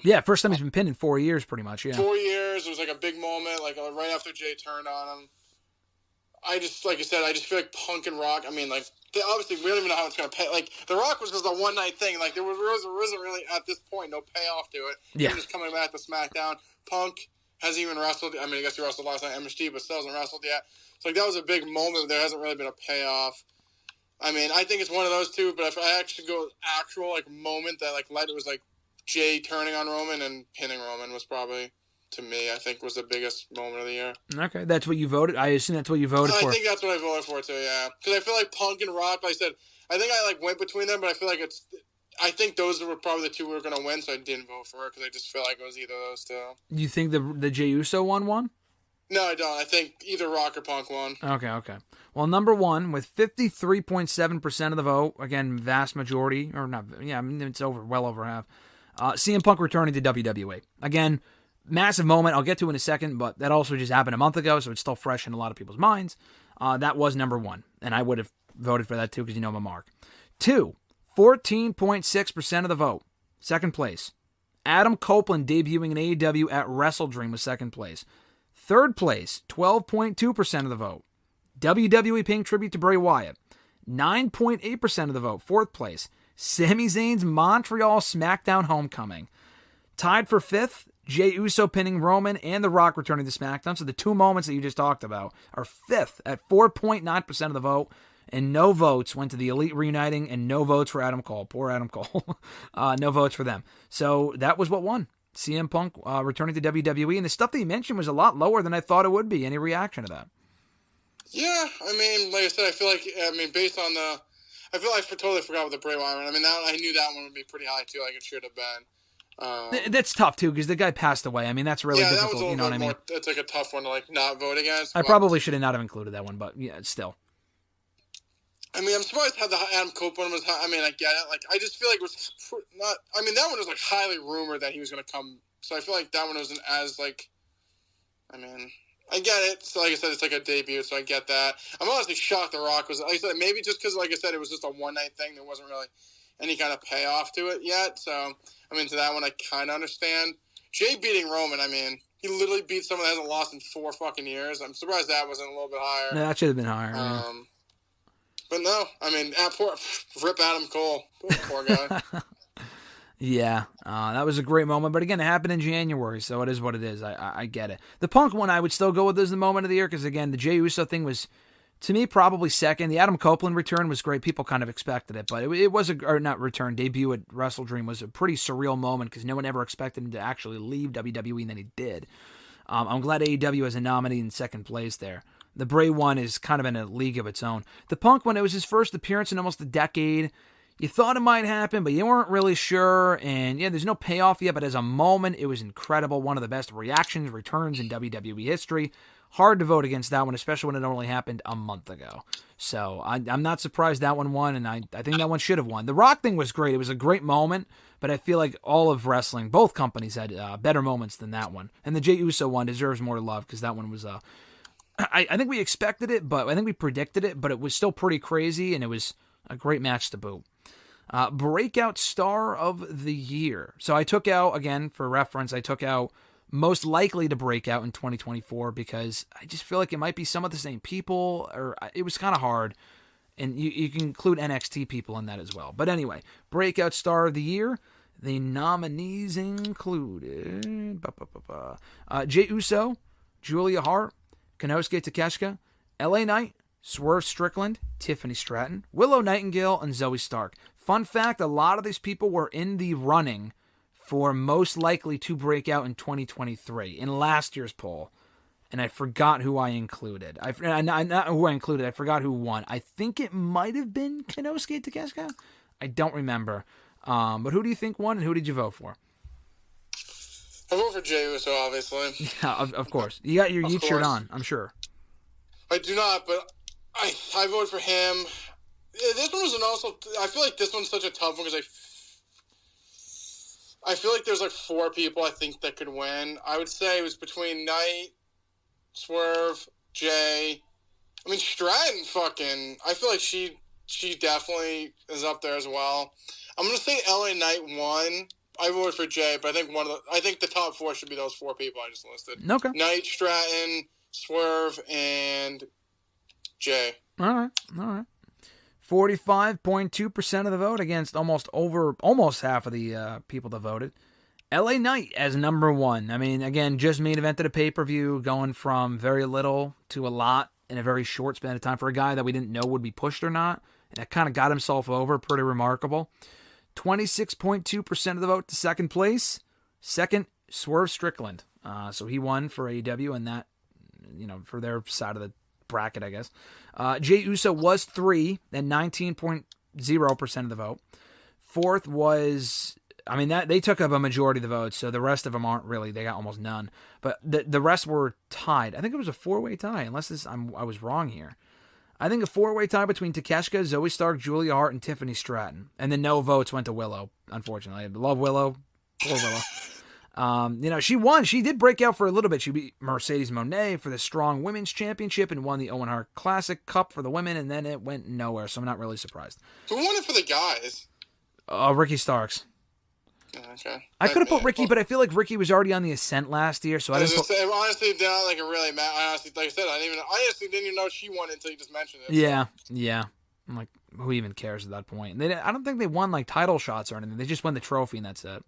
Yeah, first time he's been pinned in 4 years, pretty much, yeah. 4 years, it was like a big moment, like right after Jey turned on him. Like you said, I just feel like Punk and Rock, obviously, we don't even know how it's going to pay. Like, The Rock was just a one-night thing. Like, there wasn't really, at this point, no payoff to it. Yeah. He was just coming back to SmackDown. Punk hasn't even wrestled. I guess he wrestled last night at MSG, but still hasn't wrestled yet. So, like, that was a big moment. There hasn't really been a payoff. I think it's one of those two, but if I actually go with actual, moment that, it was, Jey turning on Roman and pinning Roman was probably... to me, I think was the biggest moment of the year. Okay, that's what you voted? I assume that's what you voted for. I think that's what I voted for, too, yeah. Because I feel like Punk and Rock, like I said, I think I went between them, but I feel like I think those were probably the two we were going to win, so I didn't vote for it, because I just feel like it was either of those two. You think the Jey Uso one won? No, I don't. I think either Rock or Punk won. Okay. Well, number one, with 53.7% of the vote, again, vast majority, or not, yeah, it's well over half, CM Punk returning to WWE. Again, massive moment I'll get to in a second, but that also just happened a month ago, so it's still fresh in a lot of people's minds. That was number one, and I would have voted for that too because you know my mark. 2, 14.6% of the vote. Second place, Adam Copeland debuting in AEW at WrestleDream was second place. Third place, 12.2% of the vote. WWE paying tribute to Bray Wyatt, 9.8% of the vote. Fourth place, Sami Zayn's Montreal SmackDown Homecoming. Tied for fifth, Jey Uso pinning Roman and The Rock returning to SmackDown. So the two moments that you just talked about are fifth at 4.9% of the vote. And no votes went to the Elite reuniting, and no votes for Adam Cole. Poor Adam Cole. No votes for them. So that was what won. CM Punk returning to WWE. And the stuff that you mentioned was a lot lower than I thought it would be. Any reaction to that? Yeah, I mean, like I said, I feel like, based on I feel like I totally forgot about the Bray Wyatt one. I mean, I knew that one would be pretty high, too, like it should have been. That's tough, too, because the guy passed away. I mean, that's really difficult. That was you know what I mean? It's like a tough one to, like, not vote against. I probably should have not have included that one, but yeah, still. I mean, I'm surprised how the Adam Cope one was. I mean, I get it. Like, I just feel like it was not. I mean, that one was like highly rumored that he was going to come. So I feel like that one wasn't as like. I mean, I get it. So like I said, it's like a debut, so I get that. I'm honestly shocked The Rock was. Like I said, maybe just because, like I said, it was just a one night thing. There wasn't really any kind of payoff to it yet. So I mean, to that one, I kind of understand. Jay beating Roman. I mean, he literally beat someone that hasn't lost in 4 fucking years. I'm surprised that wasn't a little bit higher. No, that should have been higher. But no, I mean, rip Adam Cole. Poor guy. Yeah, that was a great moment. But again, it happened in January, so it is what it is. I get it. The Punk one I would still go with as the moment of the year because, again, the Jey Uso thing was, to me, probably second. The Adam Copeland return was great. People kind of expected it, but it was debut at WrestleDream was a pretty surreal moment because no one ever expected him to actually leave WWE, and then he did. I'm glad AEW has a nominee in second place there. The Bray one is kind of in a league of its own. The Punk one, it was his first appearance in almost a decade. You thought it might happen, but you weren't really sure. And yeah, there's no payoff yet, but as a moment, it was incredible. One of the best returns in WWE history. Hard to vote against that one, especially when it only happened a month ago. So I'm not surprised that one won, and I think that one should have won. The Rock thing was great. It was a great moment, but I feel like all of wrestling, both companies had better moments than that one. And the Jey Uso one deserves more love because that one was... I think we expected it, but I think we predicted it, but it was still pretty crazy, and it was a great match to boot. Breakout Star of the Year. So I took out, again, for reference, most likely to break out in 2024 because I just feel like it might be some of the same people, or it was kind of hard, and you can include NXT people in that as well. But anyway, Breakout Star of the Year. The nominees included Jey Uso, Julia Hart, Konosuke Takeshita, LA Knight, Swerve Strickland, Tiffany Stratton, Willow Nightingale, and Zoe Stark. Fun fact, a lot of these people were in the running for most likely to break out in 2023 in last year's poll. And I forgot who I included. Not who I included, I forgot who won. I think it might have been Konosuke Takeshita. I don't remember. But who do you think won, and who did you vote for? I vote for Jey Uso, obviously. Yeah, of course. You got your Yeet shirt on, I'm sure. I do not, but I voted for him. This one was also... I feel like this one's such a tough one because I feel like there's like 4 people I think that could win. I would say it was between Knight, Swerve, Jay. I mean, Stratton fucking... I feel like she definitely is up there as well. I'm going to say LA Knight won. I voted for Jay, but I think the top 4 should be those 4 people I just listed. Okay. Knight, Stratton, Swerve, and Jay. All right. 45.2% of the vote against almost half of the people that voted. LA Knight as number 1. I mean, again, just main evented a pay-per-view, going from very little to a lot in a very short span of time for a guy that we didn't know would be pushed or not. And that kind of got himself over. Pretty remarkable. 26.2% of the vote to second place. Second, Swerve Strickland. So he won for AEW, and that, for their side of the bracket, I guess. Jey Uso was 3 at 19.0% of the vote. Fourth was, they took up a majority of the votes, so the rest of them aren't really, they got almost none. But the rest were tied. I think it was a 4-way tie, unless I was wrong here. I think a 4-way tie between Takeshita, Zoe Stark, Julia Hart, and Tiffany Stratton. And then no votes went to Willow, unfortunately. I love Willow. Poor Willow. She won. She did break out for a little bit. She beat Mercedes Moné for the Strong Women's Championship and won the Owen Hart Classic Cup for the women, and then it went nowhere, so I'm not really surprised. Who won it for the guys? Ricky Starks. Okay. I could have put Ricky, but I feel like Ricky was already on the ascent last year, so I didn't put... honestly, not like it really matter. Like I said, I honestly didn't even know she won until you just mentioned it. Yeah, yeah. I'm like, who even cares at that point? I don't think they won like title shots or anything. They just won the trophy and that's it.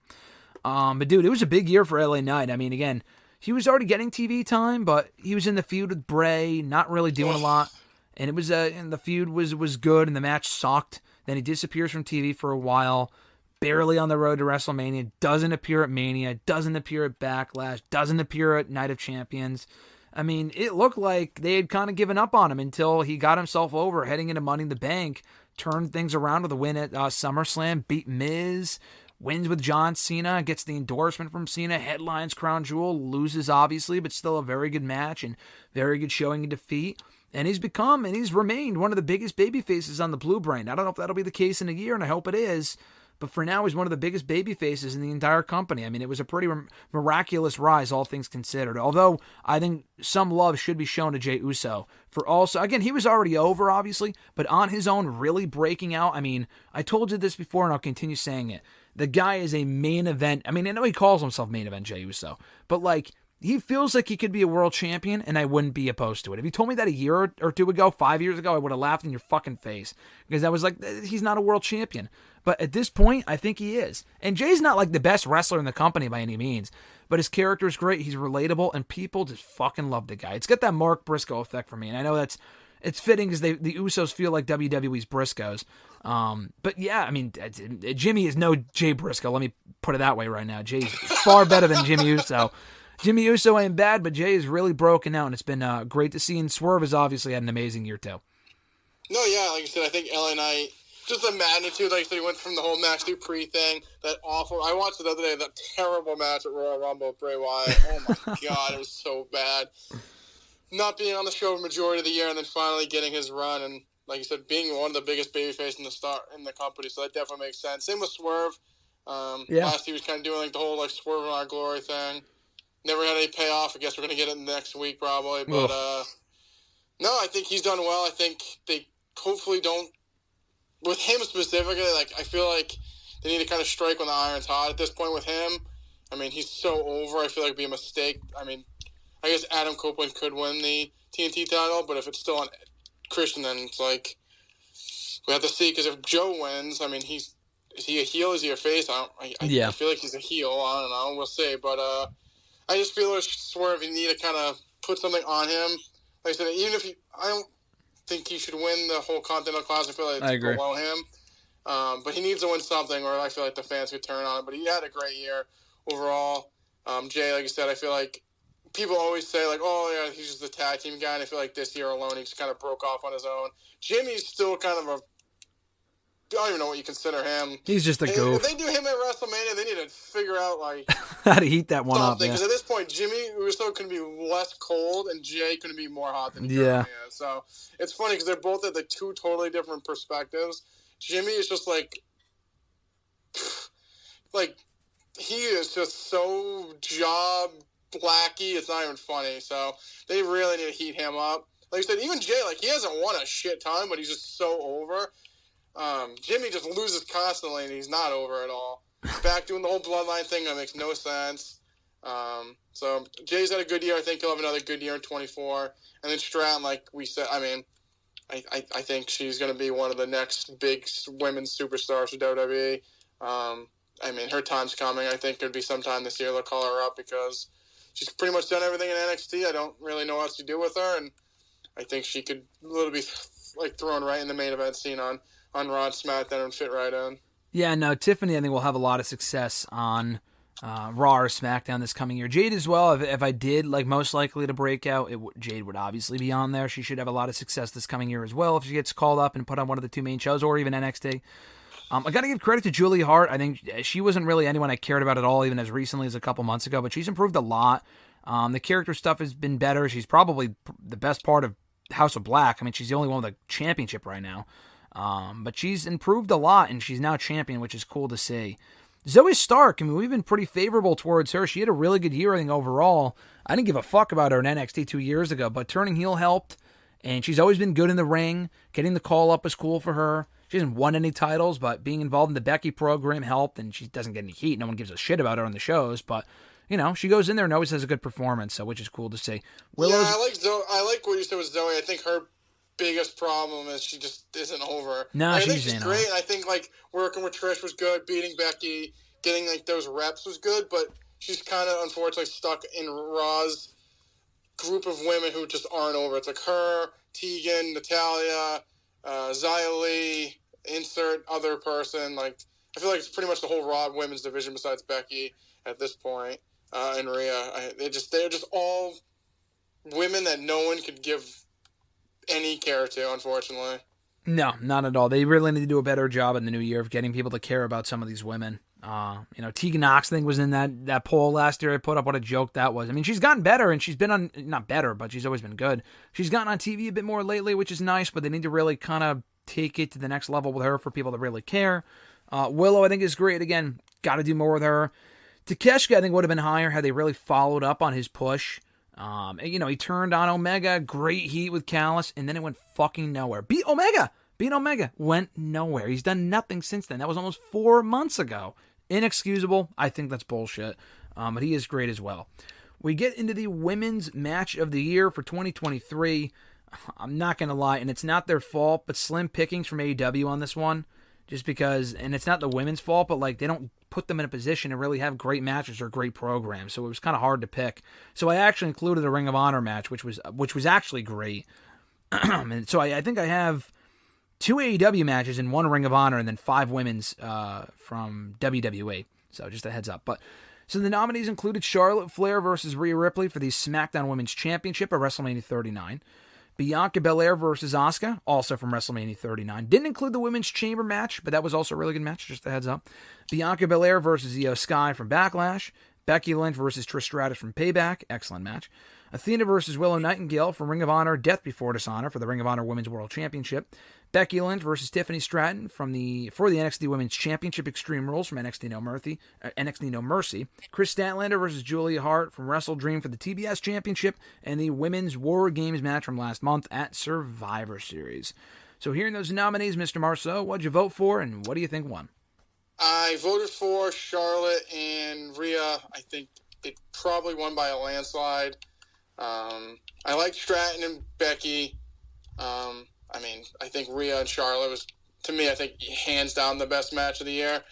But dude, it was a big year for LA Knight. I mean, again, he was already getting TV time, but he was in the feud with Bray, not really doing a lot. And it was and the feud was good, and the match sucked. Then he disappears from TV for a while. Barely on the road to WrestleMania, doesn't appear at Mania, doesn't appear at Backlash, doesn't appear at Night of Champions. I mean, it looked like they had kind of given up on him until he got himself over heading into Money in the Bank, turned things around with a win at SummerSlam, beat Miz, wins with John Cena, gets the endorsement from Cena, headlines Crown Jewel, loses obviously, but still a very good match and very good showing in defeat. And he's remained one of the biggest baby faces on the Blue Brand. I don't know if that'll be the case in a year, and I hope it is. But for now, he's one of the biggest baby faces in the entire company. I mean, it was a pretty miraculous rise, all things considered. Although, I think some love should be shown to Jey Uso. For also, again, he was already over, obviously, but on his own, really breaking out. I mean, I told you this before, and I'll continue saying it. The guy is a main event. I mean, I know he calls himself main event Jey Uso, but like, he feels like he could be a world champion, and I wouldn't be opposed to it. If you told me that a year or two ago, 5 years ago, I would have laughed in your fucking face. Because I was like, he's not a world champion. But at this point, I think he is. And Jay's not like the best wrestler in the company by any means. But his character is great, he's relatable, and people just fucking love the guy. It's got that Mark Briscoe effect for me. And I know it's fitting because the Usos feel like WWE's Briscoes. But yeah, I mean, Jimmy is no Jay Briscoe. Let me put it that way right now. Jay's far better than Jimmy Uso. Jimmy Uso ain't bad, but Jay is really broken out, and it's been great to see. And Swerve has obviously had an amazing year, too. No, yeah, like I said, I think LA Knight, just the magnitude, like I said, he went from the whole Max Dupree thing, that awful, I watched it the other day, that terrible match at Royal Rumble with Bray Wyatt. Oh my God, it was so bad. Not being on the show for the majority of the year, and then finally getting his run, and like you said, being one of the biggest babyface in the company, so that definitely makes sense. Same with Swerve. Last he was kind of doing like the whole like Swerve in Our Glory thing. Never had any payoff. I guess we're going to get it next week probably. But, no, I think he's done well. I think they hopefully don't, with him specifically, like, I feel like they need to kind of strike when the iron's hot at this point with him. I mean, he's so over. I feel like it'd be a mistake. I mean, I guess Adam Copeland could win the TNT title, but if it's still on Christian, then it's like, we have to see, because if Joe wins, I mean, is he a heel? Is he a face? I feel like he's a heel. I don't know. We'll see. But, I just feel like Swerve, you need to kind of put something on him. Like I said, even if I don't think he should win the whole Continental Classic. I feel like it's below him. But he needs to win something, or I feel like the fans could turn on it. But he had a great year overall. Jay, like you said, I feel like people always say, like, oh, yeah, he's just a tag team guy. And I feel like this year alone, he just kind of broke off on his own. Jimmy's still kind of I don't even know what you consider him. He's just a goof. If they do him at WrestleMania, they need to figure out, like, how to heat that one up. Because at this point, Jimmy Uso can be less cold, and Jay can be more hot than he is. So it's funny because they're both at like two totally different perspectives. Jimmy is just like he is just so job blacky. It's not even funny. So they really need to heat him up. Like I said, even Jay, like, he hasn't won a shit ton, but he's just so over. Jimmy just loses constantly, and he's not over at all. Back doing the whole bloodline thing, that makes no sense. So Jay's had a good year. I think he'll have another good year in 24. And then Stratton, like we said, I mean, I think she's going to be one of the next big women's superstars for WWE. I mean, her time's coming. I think it'll be sometime this year they'll call her up because she's pretty much done everything in NXT. I don't really know what else to do with her, and I think she could literally be like thrown right in the main event scene on Raw and SmackDown and fit right in. Yeah, no, Tiffany, I think, will have a lot of success on Raw or SmackDown this coming year. Jade as well, if I did, like, most likely to break out, Jade would obviously be on there. She should have a lot of success this coming year as well if she gets called up and put on one of the two main shows or even NXT. I got to give credit to Julie Hart. I think she wasn't really anyone I cared about at all, even as recently as a couple months ago, but she's improved a lot. The character stuff has been better. She's probably the best part of House of Black. I mean, she's the only one with a championship right now. But she's improved a lot, and she's now champion, which is cool to see. Zoe Stark, I mean, we've been pretty favorable towards her. She had a really good year, I think, overall. I didn't give a fuck about her in NXT 2 years ago, but turning heel helped, and she's always been good in the ring. Getting the call up was cool for her. She hasn't won any titles, but being involved in the Becky program helped, and she doesn't get any heat. No one gives a shit about her on the shows, but, she goes in there and always has a good performance, so which is cool to see. Yeah, I like what you said with Zoe. I think her biggest problem is she just isn't over. No, I think she's great, and I think, working with Trish was good, beating Becky, getting, those reps was good, but she's kind of, unfortunately, stuck in Raw's group of women who just aren't over. It's like her, Tegan, Natalya, Xia Li, insert other person. I feel like it's pretty much the whole Raw women's division besides Becky at this point, and Rhea. They're just all women that no one could give any care to, unfortunately. No, not at all. They really need to do a better job in the new year of getting people to care about some of these women. Tegan Knox thing was in that poll last year I put up. What a joke that was. I mean, she's gotten better, and she's been on, not better, but she's always been good. She's gotten on TV a bit more lately, which is nice, but they need to really kind of take it to the next level with her for people to really care. Willow, I think, is great. Again, got to do more with her. Takeshita, I think, would have been higher had they really followed up on his push. He turned on Omega, great heat with Callis, and then it went fucking nowhere. Beat Omega, went nowhere. He's done nothing since then. That was almost 4 months ago. Inexcusable. I think that's bullshit. But he is great as well. We get into the women's match of the year for 2023. I'm not going to lie, and it's not their fault, but slim pickings from AEW on this one. Just because, and it's not the women's fault, but they don't put them in a position to really have great matches or great programs. So it was kind of hard to pick. So I actually included a Ring of Honor match, which was actually great. And so I think I have 2 AEW matches and 1 Ring of Honor, and then 5 women's from WWE. So just a heads up. So the nominees included Charlotte Flair versus Rhea Ripley for the SmackDown Women's Championship at WrestleMania 39. Bianca Belair versus Asuka, also from WrestleMania 39. Didn't include the Women's Chamber match, but that was also a really good match, just a heads up. Bianca Belair versus Io Sky from Backlash. Becky Lynch versus Trish Stratus from Payback, excellent match. Athena versus Willow Nightingale from Ring of Honor, Death Before Dishonor for the Ring of Honor Women's World Championship. Becky Lynch versus Tiffany Stratton for the NXT Women's Championship Extreme Rules from NXT No Mercy. Chris Statlander versus Julia Hart from Wrestle Dream for the TBS Championship, and the Women's War Games match from last month at Survivor Series. So hearing those nominees, Mr. Marceau, what'd you vote for, and what do you think won? I voted for Charlotte and Rhea. I think it probably won by a landslide. I like Stratton and Becky. I think Rhea and Charlotte was, to me, I think hands down the best match of the year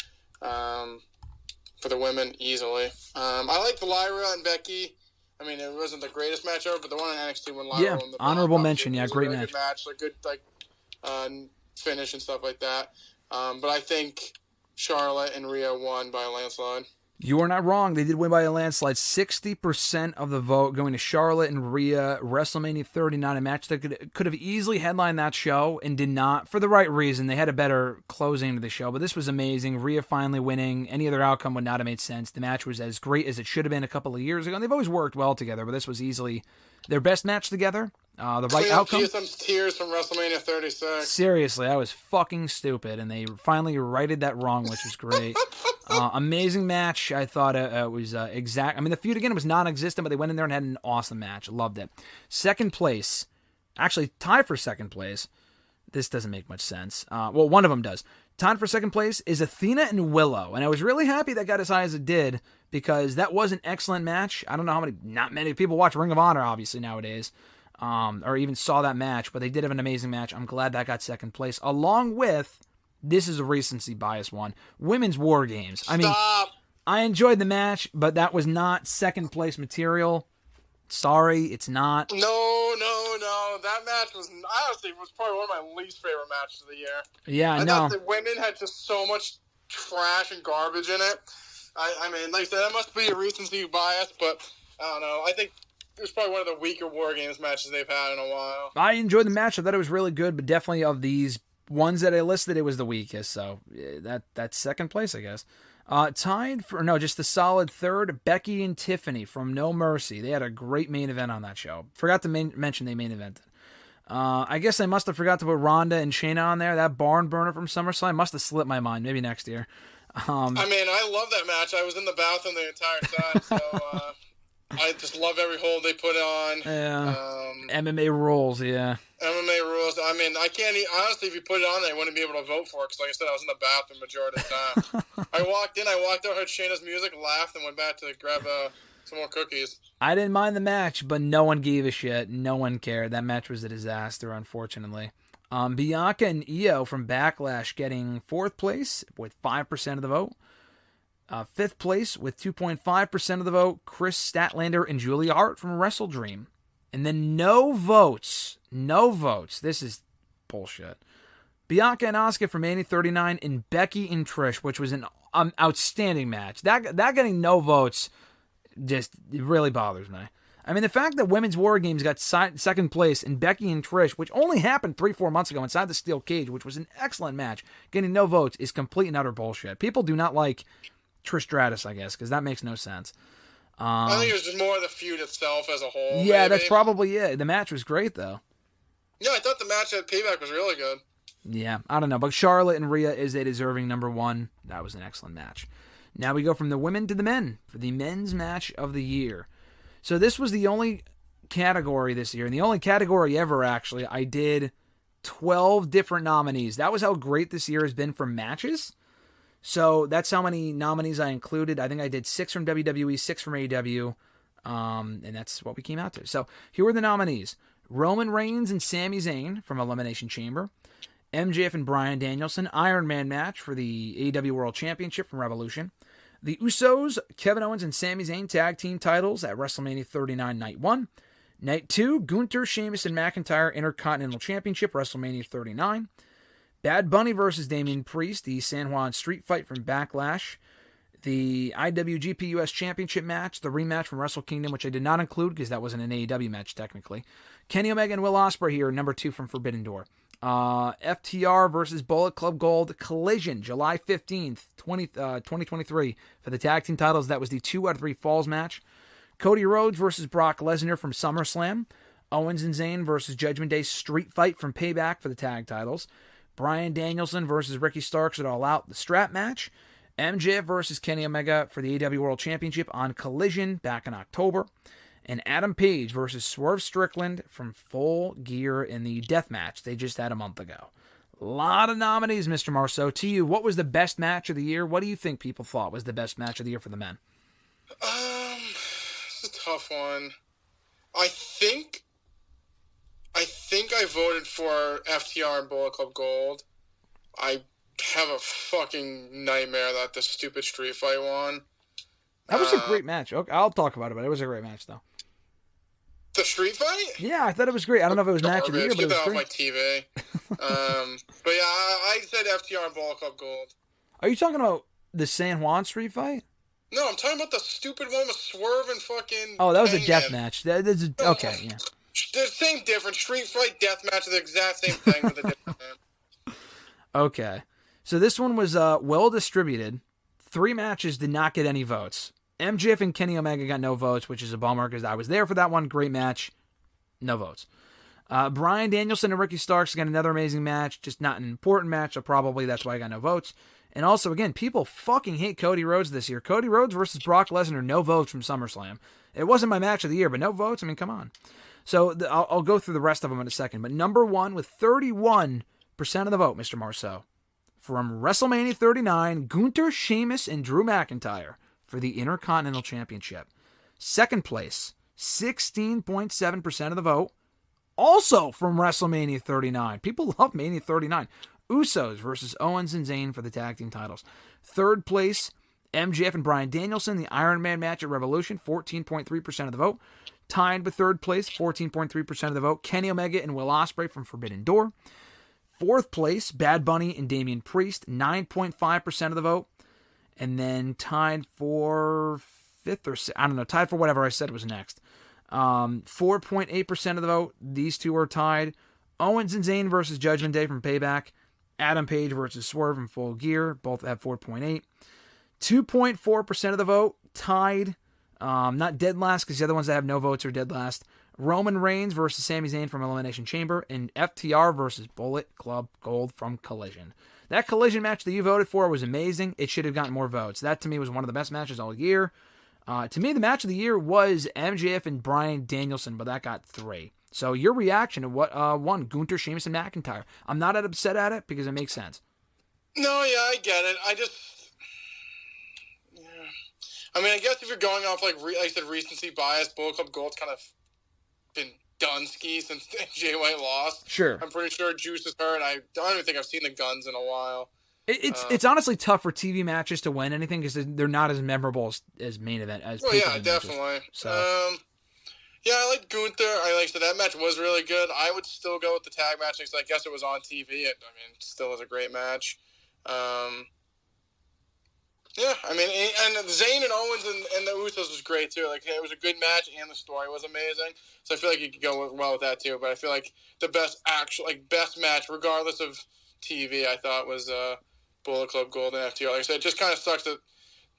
for the women, easily. I like the Lyra and Becky. It wasn't the greatest match ever, but the one in NXT when Lyra won the honorable mention. Yeah, great really match. Good match, finish and stuff like that. But I think Charlotte and Rhea won by a landslide. You are not wrong. They did win by a landslide. 60% of the vote going to Charlotte and Rhea. WrestleMania 39, a match that could have easily headlined that show and did not, for the right reason. They had a better closing to the show, but this was amazing. Rhea finally winning. Any other outcome would not have made sense. The match was as great as it should have been a couple of years ago. And they've always worked well together, but this was easily their best match together. The right outcome. Some tears from WrestleMania 36. Seriously, I was fucking stupid, and they finally righted that wrong, which was great. Amazing match. I thought it was exact. The feud again was non-existent, but they went in there and had an awesome match. Loved it. Second place, actually tied for second place. This doesn't make much sense. Well, one of them does. Tied for second place is Athena and Willow, and I was really happy that got as high as it did because that was an excellent match. I don't know not many people watch Ring of Honor, obviously, nowadays. Or even saw that match, but they did have an amazing match. I'm glad that got second place, along with, this is a recency bias one, Women's War Games. Stop. I enjoyed the match, but that was not second place material. Sorry, it's not. No. That match was, honestly, probably one of my least favorite matches of the year. Yeah, I thought the women had just so much trash and garbage in it. Like I said, that must be a recency bias, but I don't know. I think it was probably one of the weaker War Games matches they've had in a while. I enjoyed the match. I thought it was really good, but definitely of these ones that I listed, it was the weakest. So that's second place, I guess. Tied for, just the solid third, Becky and Tiffany from No Mercy. They had a great main event on that show. Forgot to mention they main evented. I guess I must have forgot to put Ronda and Shayna on there. That barn burner from SummerSlam must have slipped my mind. Maybe next year. I love that match. I was in the bathroom the entire time, so... I just love every hold they put on. Yeah. MMA rules, yeah. MMA rules. I mean, I can't honestly, if you put it on there, I wouldn't be able to vote for it because, like I said, I was in the bathroom majority of the time. I walked out, heard Shayna's music, laughed, and went back to grab some more cookies. I didn't mind the match, but no one gave a shit. No one cared. That match was a disaster, unfortunately. Bianca and Io from Backlash getting 4th place with 5% of the vote. 5th place with 2.5% of the vote, Chris Statlander and Julia Hart from Wrestle Dream. And then no votes. This is bullshit. Bianca and Asuka from Mania 39 and Becky and Trish, which was an outstanding match. That getting no votes just really bothers me. I mean, the fact that Women's War Games got 2nd place and Becky and Trish, which only happened 3-4 months ago inside the steel cage, which was an excellent match, getting no votes is complete and utter bullshit. People do not like Trish Stratus, I guess, because that makes no sense. I think it was just more of the feud itself as a whole. Yeah, maybe. that's probably it. The match was great, though. Yeah, I thought the match at Payback was really good. Yeah, I don't know. But Charlotte and Rhea is a deserving number 1. That was an excellent match. Now we go from the women to the men for the men's match of the year. So this was the only category this year, and the only category ever, actually. I did 12 different nominees. That was how great this year has been for matches. So that's how many nominees I included. I think I did 6 from WWE, 6 from AEW, and that's what we came out to. So here were the nominees. Roman Reigns and Sami Zayn from Elimination Chamber. MJF and Bryan Danielson, Iron Man match for the AEW World Championship from Revolution. The Usos, Kevin Owens and Sami Zayn tag team titles at WrestleMania 39 Night 1. Night 2, Gunther, Sheamus, and McIntyre Intercontinental Championship, WrestleMania 39. Bad Bunny versus Damian Priest, the San Juan Street Fight from Backlash. The IWGP US Championship match, the rematch from Wrestle Kingdom, which I did not include because that wasn't an AEW match technically. Kenny Omega and Will Ospreay here, number 2 from Forbidden Door. FTR versus Bullet Club Gold Collision, July 15th, 2023 for the tag team titles. That was the 2 out of 3 Falls match. Cody Rhodes versus Brock Lesnar from SummerSlam. Owens and Zayn versus Judgment Day Street Fight from Payback for the tag titles. Bryan Danielson versus Ricky Starks at All Out, the strap match. MJF versus Kenny Omega for the AEW World Championship on Collision back in October. And Adam Page versus Swerve Strickland from Full Gear in the death match they just had a month ago. A lot of nominees, Mr. Marceau. To you, what was the best match of the year? What do you think people thought was the best match of the year for the men? It's a tough one. I think I voted for FTR and Bullet Club Gold. I have a fucking nightmare that the stupid street fight won. That was a great match. Okay, I'll talk about it, but it was a great match, though. The street fight? Yeah, I thought it was great. I don't know if it was match of the year, but it was great. great. Off my TV. But yeah, I said FTR and Bullet Club Gold. Are you talking about the San Juan street fight? No, I'm talking about the stupid one with Swerve and fucking... Oh, that was a death match. Okay, yeah. The same difference. Street fight, death match are the exact same thing with a different name. Okay. So this one was well distributed. 3 matches did not get any votes. MJF and Kenny Omega got no votes, which is a bummer because I was there for that one. Great match. No votes. Bryan Danielson and Ricky Starks got another amazing match. Just not an important match, so probably that's why I got no votes. And also, again, people fucking hate Cody Rhodes this year. Cody Rhodes versus Brock Lesnar, no votes from SummerSlam. It wasn't my match of the year, but no votes? I mean, come on. So I'll go through the rest of them in a second. But number 1 with 31% of the vote, Mr. Marceau. From WrestleMania 39, Gunther, Sheamus, and Drew McIntyre for the Intercontinental Championship. Second place, 16.7% of the vote. Also from WrestleMania 39. People love Mania 39. Usos versus Owens and Zayn for the tag team titles. Third place, MJF and Bryan Danielson, the Iron Man match at Revolution, 14.3% of the vote. Tied with third place, 14.3% of the vote, Kenny Omega and Will Ospreay from Forbidden Door. Fourth place, Bad Bunny and Damian Priest, 9.5% of the vote. And then tied for fifth or I don't know, tied for whatever I said was next. 4.8% of the vote. These two are tied. Owens and Zayn versus Judgment Day from Payback. Adam Page versus Swerve from Full Gear. Both have 4.8. 2.4% of the vote. Tied. Not dead last because the other ones that have no votes are dead last. Roman Reigns versus Sami Zayn from Elimination Chamber, and FTR versus Bullet Club Gold from Collision. That Collision match that you voted for was amazing. It should have gotten more votes. That, to me, was one of the best matches all year. To me, the match of the year was MJF and Bryan Danielson, but that got 3. So your reaction to what won? Gunther, Sheamus, and McIntyre. I'm not that upset at it because it makes sense. No, yeah, I get it. I mean, I guess if you're going off, like I said, recency bias, Bullet Club Gold's kind of been done-ski since Jay White lost. Sure. I'm pretty sure Juice is hurt. I don't even think I've seen the Guns in a while. It's honestly tough for TV matches to win anything because they're not as memorable as main event. Yeah, definitely. Matches, so. Yeah, I like Gunther. So that match was really good. I would still go with the tag match because I guess it was on TV. It still is a great match. Yeah, I mean, and Zayn and Owens and the Usos was great too. Like, it was a good match and the story was amazing. So I feel like you could go well with that too. But I feel like the best match, regardless of TV, I thought was Bullet Club Gold and FTR. Like I said, it just kind of sucks that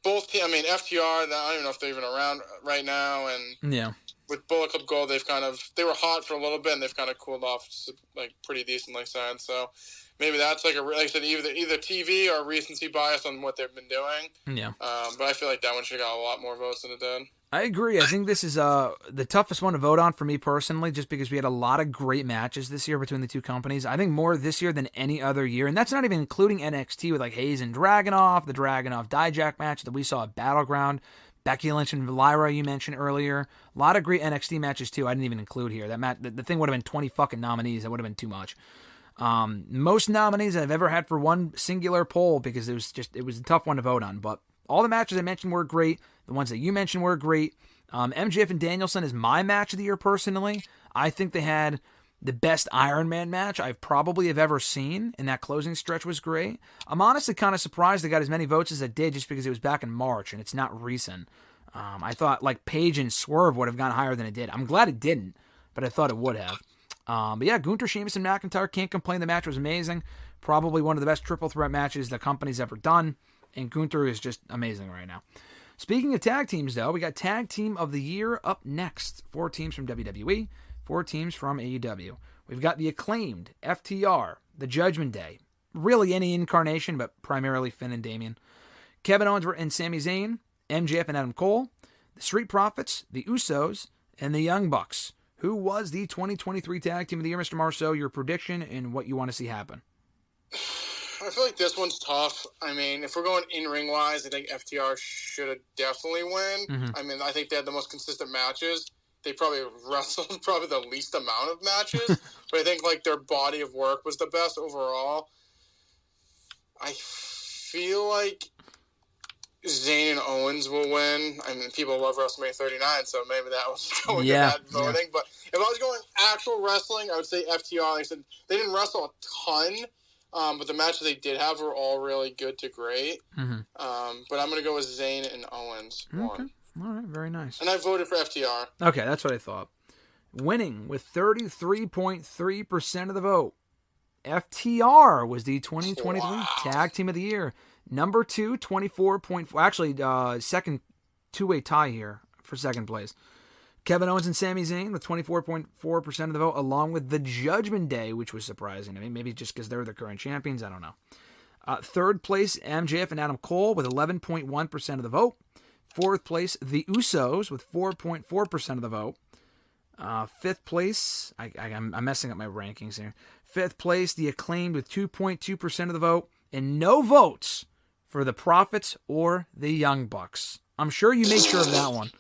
both teams. I mean, FTR. I don't even know if they're even around right now. And yeah, with Bullet Club Gold, they were hot for a little bit and they've kind of cooled off like pretty decently since. So. Maybe that's like I said, either TV or recency bias on what they've been doing. Yeah. But I feel like that one should have got a lot more votes than it did. I agree. I think this is the toughest one to vote on for me personally, just because we had a lot of great matches this year between the two companies. I think more this year than any other year, and that's not even including NXT with like Hayes and Dragunov, the Dragunov Dijak match that we saw at Battleground, Becky Lynch and Lyra you mentioned earlier. A lot of great NXT matches too. I didn't even include here. That match, the thing would have been 20 fucking nominees. That would have been too much. Most nominees I've ever had for one singular poll because it was a tough one to vote on. But all the matches I mentioned were great. The ones that you mentioned were great. MJF and Danielson is my match of the year personally. I think they had the best Iron Man match I probably have ever seen, and that closing stretch was great. I'm honestly kind of surprised they got as many votes as it did just because it was back in March and it's not recent. I thought like Paige and Swerve would have gone higher than it did. I'm glad it didn't, but I thought it would have. But yeah, Gunther, Sheamus, and McIntyre, can't complain. The match was amazing. Probably one of the best triple threat matches the company's ever done. And Gunther is just amazing right now. Speaking of tag teams, though, we got Tag Team of the Year up next. 4 teams from WWE, 4 teams from AEW. We've got the Acclaimed, FTR, the Judgment Day. Really any incarnation, but primarily Finn and Damian. Kevin Owens and Sami Zayn, MJF and Adam Cole, the Street Profits, the Usos, and the Young Bucks. Who was the 2023 Tag Team of the Year, Mr. Marceau? Your prediction and what you want to see happen? I feel like this one's tough. I mean, if we're going in-ring wise, I think FTR should have definitely win. Mm-hmm. I mean, I think they had the most consistent matches. They probably wrestled the least amount of matches, but I think like their body of work was the best overall. I feel like Zayn and Owens will win. I mean, people love WrestleMania 39, so maybe that was going to that voting. Yeah. But if I was going actual wrestling, I would say FTR. Like I said, they didn't wrestle a ton, but the matches they did have were all really good to great. Mm-hmm. But I'm going to go with Zayn and Owens. Okay. All right, very nice. And I voted for FTR. Okay, that's what I thought. Winning with 33.3% of the vote, FTR was the 2023 Tag Team of the Year. Number 2, 24.4. Actually, second two-way tie here for second place. Kevin Owens and Sami Zayn with 24.4% of the vote, along with the Judgment Day, which was surprising. I mean, maybe just because they're the current champions. I don't know. Third place, MJF and Adam Cole with 11.1% of the vote. Fourth place, the Usos with 4.4% of the vote. Fifth place, I'm messing up my rankings here. Fifth place, the Acclaimed with 2.2% of the vote. And no votes for the Profits or the Young Bucks. I'm sure you made sure of that one.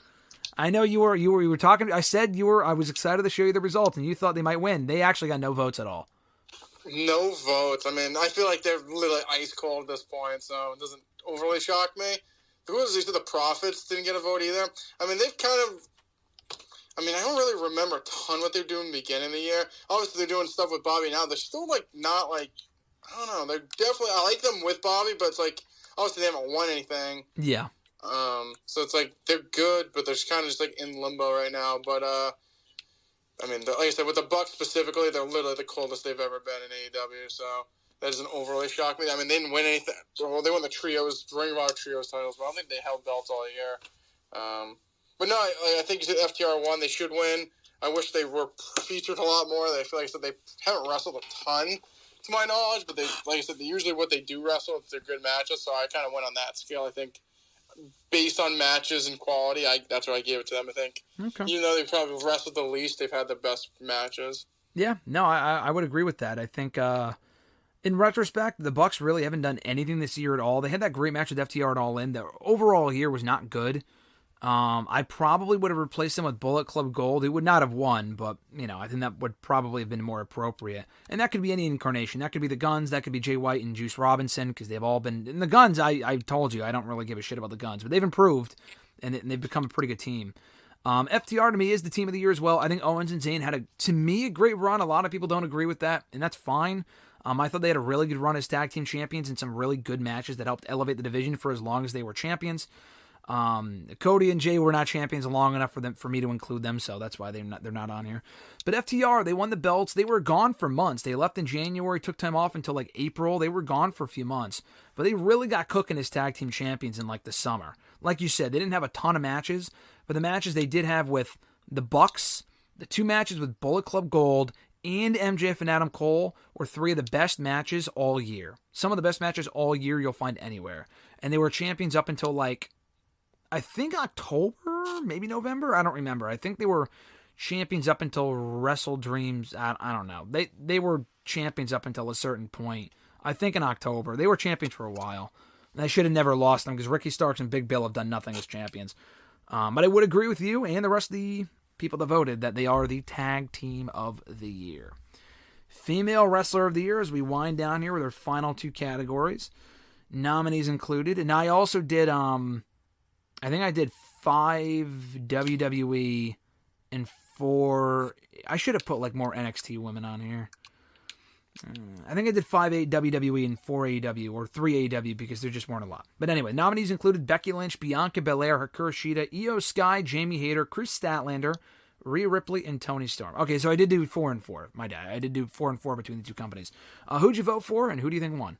I know you were talking. I said I was excited to show you the results, and you thought they might win. They actually got no votes at all. No votes. I mean, I feel like they're literally ice cold at this point, so it doesn't overly shock me. The Profits didn't get a vote either. I mean, they've kind of. I mean, I don't really remember a ton what they're doing in the beginning of the year. Obviously, they're doing stuff with Bobby now. They're still not I don't know. They're definitely. I like them with Bobby, but it's like obviously they haven't won anything. Yeah. So it's like they're good, but they're kind of just like in limbo right now. But I mean, like I said, with the Bucks specifically, they're literally the coldest they've ever been in AEW. So that doesn't overly shock me. I mean, they didn't win anything. Well, they won the Ring of Honor trios titles, but I don't think they held belts all year. But no, I think you said FTR won. They should win. I wish they were featured a lot more. I feel like I said they haven't wrestled a ton, to my knowledge, but they, like I said, usually what they do wrestle, they're good matches, so I kind of went on that scale. I think based on matches and quality, that's what I gave it to them, I think. Okay. Even though they probably wrestled the least, they've had the best matches. Yeah, no, I would agree with that. I think in retrospect, the Bucks really haven't done anything this year at all. They had that great match with FTR at All In. The overall year was not good. I probably would have replaced them with Bullet Club Gold. It would not have won, but, I think that would probably have been more appropriate. And that could be any incarnation. That could be the Guns. That could be Jay White and Juice Robinson, because they've all been... And the Guns, I told you, I don't really give a shit about the Guns, but they've improved, and they've become a pretty good team. FTR, to me, is the team of the year as well. I think Owens and Zayn had, to me, a great run. A lot of people don't agree with that, and that's fine. I thought they had a really good run as tag team champions and some really good matches that helped elevate the division for as long as they were champions. Cody and Jay were not champions long enough for me to include them, so that's why they're not on here. But FTR, they won the belts. They were gone for months. They left in January, took time off until like April. They were gone for a few months, but they really got cooking as tag team champions in like the summer. Like you said, they didn't have a ton of matches, but the matches they did have with the Bucks, the 2 matches with Bullet Club Gold, and MJF and Adam Cole were 3 of the best matches all year. Some of the best matches all year you'll find anywhere. And they were champions up until I think October, maybe November. I don't remember. I think they were champions up until Wrestle Dreams. I don't know. They were champions up until a certain point. I think in October. They were champions for a while. And they should have never lost them because Ricky Starks and Big Bill have done nothing as champions. But I would agree with you and the rest of the people that voted that they are the tag team of the year. Female wrestler of the year, as we wind down here with our final 2 categories. Nominees included. And I also did... I think I did 5 WWE and 4... I should have put more NXT women on here. I think I did 5 WWE and 4 AEW, or 3 AEW, because there just weren't a lot. But anyway, nominees included Becky Lynch, Bianca Belair, Hikaru Shida, Io Sky, Jamie Hayter, Chris Statlander, Rhea Ripley, and Toni Storm. Okay, so I did do 4 and 4. My dad. I did do 4 and 4 between the 2 companies. Who'd you vote for, and who do you think won?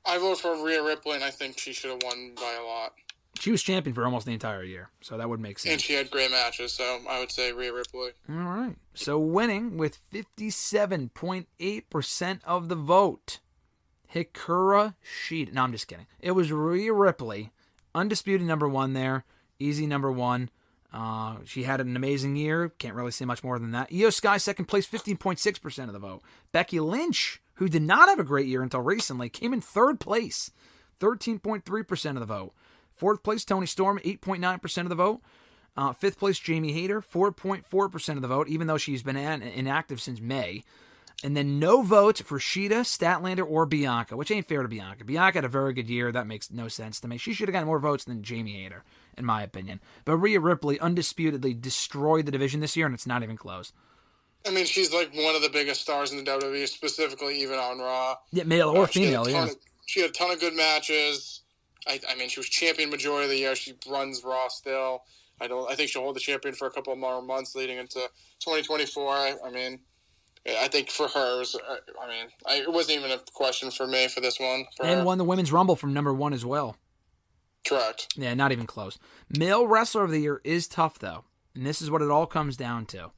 I voted for Rhea Ripley, and I think she should have won by a lot. She was champion for almost the entire year, so that would make sense. And she had great matches, so I would say Rhea Ripley. All right. So winning with 57.8% of the vote, Hikaru Shida. No, I'm just kidding. It was Rhea Ripley, undisputed number 1 there, easy number 1. She had an amazing year. Can't really say much more than that. Io Sky, second place, 15.6% of the vote. Becky Lynch, who did not have a great year until recently, came in 3rd place, 13.3% of the vote. 4th place, Toni Storm, 8.9% of the vote. 5th place, Jamie Hayter, 4.4% of the vote, even though she's been inactive since May. And then no votes for Shida, Statlander, or Bianca, which ain't fair to Bianca. Bianca had a very good year. That makes no sense to me. She should have gotten more votes than Jamie Hayter, in my opinion. But Rhea Ripley undisputedly destroyed the division this year, and it's not even close. I mean, she's one of the biggest stars in the WWE, specifically even on Raw. Yeah, male or female, yeah. She had a ton of good matches. I mean, she was champion majority of the year. She runs Raw still. I think she'll hold the champion for a couple more months leading into 2024. I mean, I think for her, it wasn't even a question for me for this one. And won the Women's Rumble from number 1 as well. Correct. Yeah, not even close. Male Wrestler of the Year is tough, though. And this is what it all comes down to.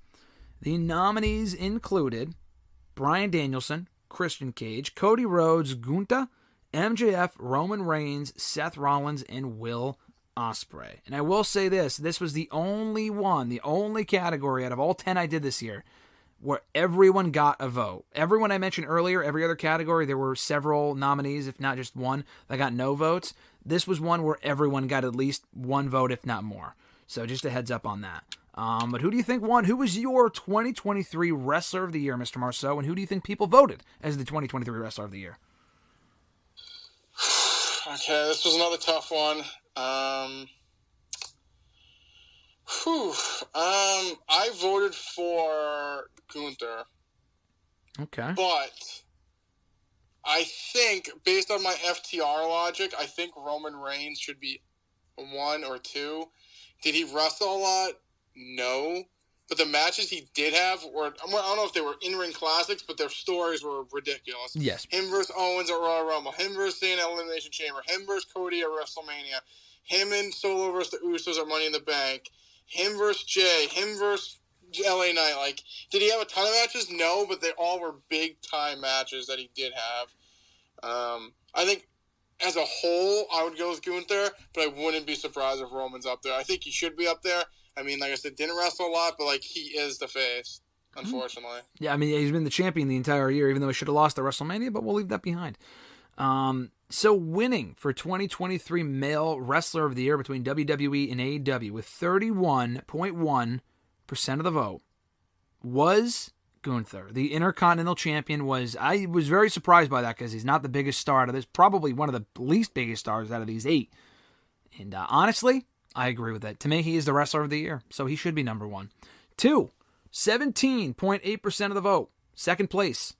The nominees included Bryan Danielson, Christian Cage, Cody Rhodes, Gunther, MJF, Roman Reigns, Seth Rollins, and Will Ospreay. And I will say this was the only category out of all 10 I did this year where everyone got a vote. Everyone I mentioned earlier, every other category, there were several nominees, if not just one, that got no votes. This was one where everyone got at least 1 vote, if not more. So just a heads up on that. But who do you think won? Who was your 2023 Wrestler of the Year, Mr. Marceau? And who do you think people voted as the 2023 Wrestler of the Year? Okay, this was another tough one. I voted for Gunther. Okay. But I think, based on my FTR logic, I think Roman Reigns should be 1 or 2. Did he wrestle a lot? No. But the matches he did have were, I don't know if they were in-ring classics, but their stories were ridiculous. Yes. Him versus Owens at Royal Rumble. Him versus Zayn at Elimination Chamber. Him versus Cody at WrestleMania. Him and Solo versus the Usos at Money in the Bank. Him versus Jay. Him versus LA Knight. Did he have a ton of matches? No, but they all were big-time matches that he did have. I think as a whole, I would go with Gunther, but I wouldn't be surprised if Roman's up there. I think he should be up there. I mean, like I said, didn't wrestle a lot, but like he is the face, unfortunately. Yeah, I mean, he's been the champion the entire year, even though he should have lost at WrestleMania, but we'll leave that behind. So winning for 2023 Male Wrestler of the Year between WWE and AEW with 31.1% of the vote was Gunther. The Intercontinental Champion I was very surprised by that because he's not the biggest star out of this, probably one of the least biggest stars out of these 8. And honestly, I agree with that. To me, he is the Wrestler of the Year, so he should be number 1. 2, 17.8% of the vote. Second place,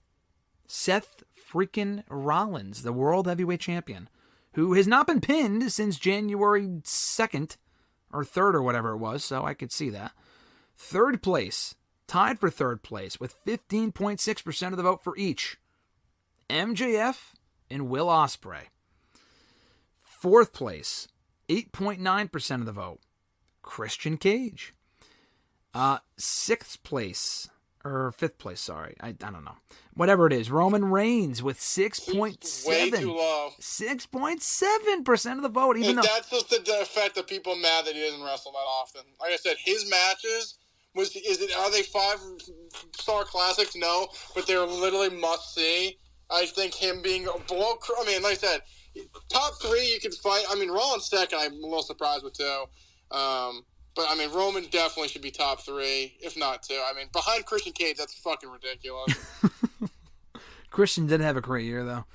Seth freaking Rollins, the World Heavyweight Champion, who has not been pinned since January 2nd or 3rd or whatever it was, so I could see that. Third place, tied for third place with 15.6% of the vote for each, MJF and Will Ospreay. Fourth place, 8.9% of the vote, Christian Cage. Fifth place, I don't know. Whatever it is, Roman Reigns with 6.7. Way too low. 6.7% of the vote. Even though that's just the effect that people are mad that he doesn't wrestle that often. Like I said, his matches, are they 5-star classics? No, but they're literally must-see. I think him being below, I mean, like I said, top 3 you can fight. I mean, Rollins second, I'm a little surprised with too. But, I mean, Roman definitely should be top 3, if not 2. I mean, behind Christian Cage, that's fucking ridiculous. Christian did have a great year, though.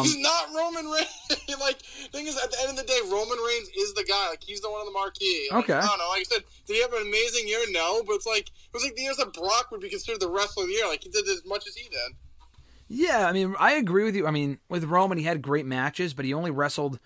He's not Roman Reigns. Like, thing is, at the end of the day, Roman Reigns is the guy. Like, he's the one on the marquee. Like, okay. I don't know. Like I said, did he have an amazing year? No, but it was like the years that Brock would be considered the wrestler of the year. Like, he did as much as he did. Yeah, I mean, I agree with you. I mean, with Roman, he had great matches, but he only wrestled...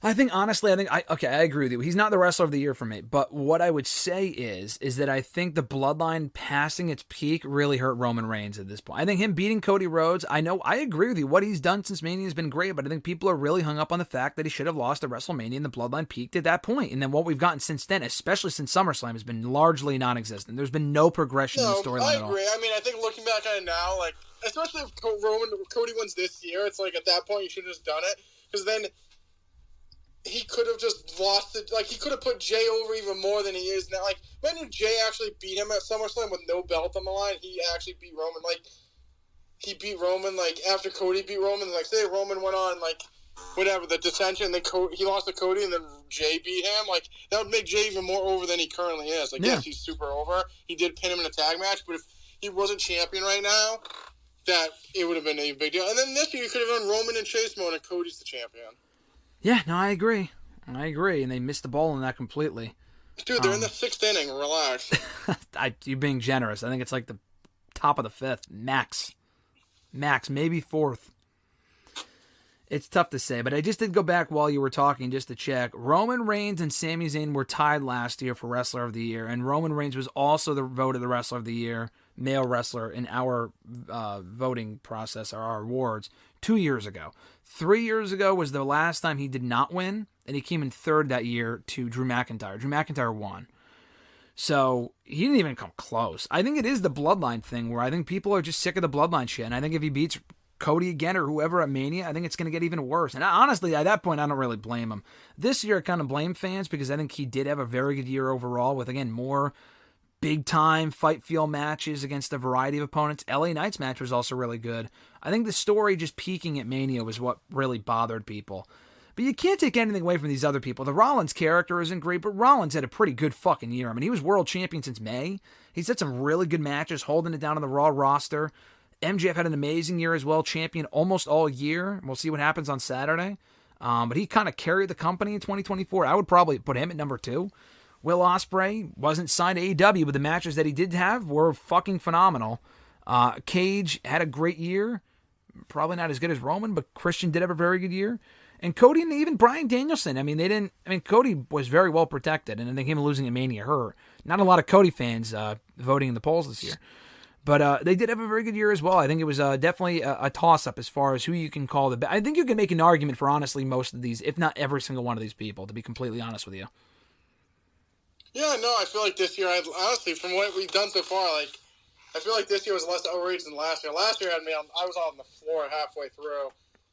I agree with you. He's not the Wrestler of the Year for me, but what I would say is that I think the Bloodline passing its peak really hurt Roman Reigns at this point. I think him beating Cody Rhodes, I agree with you. What he's done since Mania has been great, but I think people are really hung up on the fact that he should have lost at WrestleMania and the Bloodline peaked at that point. And then what we've gotten since then, especially since SummerSlam, has been largely non-existent. There's been no progression in the storyline at all. I agree. I mean, I think looking back at it now, like, especially if Cody wins this year, it's like at that point you should have just done it. Because then he could have just lost it. Like, he could have put Jay over even more than he is now. Like, imagine if Jay actually beat him at SummerSlam with no belt on the line. He actually beat Roman. Like, he beat Roman, like, after Cody beat Roman. Like, say Roman went on, like, whatever, the dissension, then he lost to Cody, and then Jay beat him. Like, that would make Jay even more over than he currently is. Like, yes, he's super over. He did pin him in a tag match, but if he wasn't champion right now, that it would have been a big deal. And then this year, you could have done Roman and Chase mode, and Cody's the champion. Yeah, no, I agree. And they missed the ball on that completely. Dude, they're in the 6th inning. Relax. You're being generous. I think it's like the top of the 5th. Max, maybe 4th. It's tough to say, but I just did go back while you were talking just to check. Roman Reigns and Sami Zayn were tied last year for Wrestler of the Year, and Roman Reigns was also voted the Wrestler of the Year, male wrestler, in our voting process, or our awards, 2 years ago. 3 years ago was the last time he did not win, and he came in 3rd that year to Drew McIntyre. Drew McIntyre won. So he didn't even come close. I think it is the Bloodline thing where I think people are just sick of the Bloodline shit, and I think if he beats Cody again or whoever at Mania, I think it's going to get even worse. And honestly, at that point, I don't really blame him. This year, I kind of blame fans because I think he did have a very good year overall with, again, more big-time fight feel matches against a variety of opponents. LA Knight's match was also really good. I think the story just peaking at Mania was what really bothered people. But you can't take anything away from these other people. The Rollins character isn't great, but Rollins had a pretty good fucking year. I mean, he was world champion since May. He's had some really good matches, holding it down on the Raw roster. MJF had an amazing year as well, champion almost all year. We'll see what happens on Saturday. But he kind of carried the company in 2024. I would probably put him at number 2. Will Ospreay wasn't signed to AEW, but the matches that he did have were fucking phenomenal. Cage had a great year. Probably not as good as Roman, but Christian did have a very good year. And Cody and even Bryan Danielson. Cody was very well protected, and I think him losing at Mania hurt. Not a lot of Cody fans voting in the polls this year. But they did have a very good year as well. I think it was definitely a toss-up as far as who you can call the best. I think you can make an argument for, honestly, most of these, if not every single one of these people, to be completely honest with you. Yeah, no, I feel like this year, honestly, from what we've done so far, like, I feel like this year was less outrageous than last year. Last year, I was on the floor halfway through.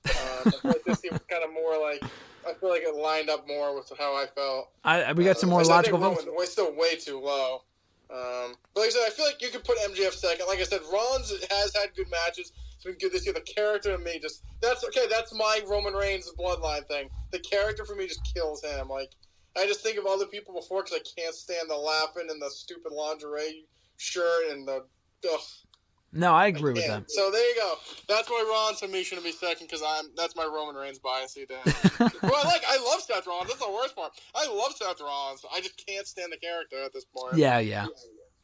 I feel like this seems kind of more like, I feel like it lined up more with how I felt. We got some more logical votes. We're still way too low. But like I said, I feel like you could put MJF second. Like I said, Rollins has had good matches. It's been good this year. The character to me that's my Roman Reigns bloodline thing. The character for me just kills him. Like, I just think of other people before because I can't stand the laughing and the stupid lingerie shirt and the ugh. No, I agree with that. So there you go. That's why Rollins to me shouldn't be second because that's my Roman Reigns bias. I love Seth Rollins. That's the worst part. I love Seth Rollins. I just can't stand the character at this point. Yeah.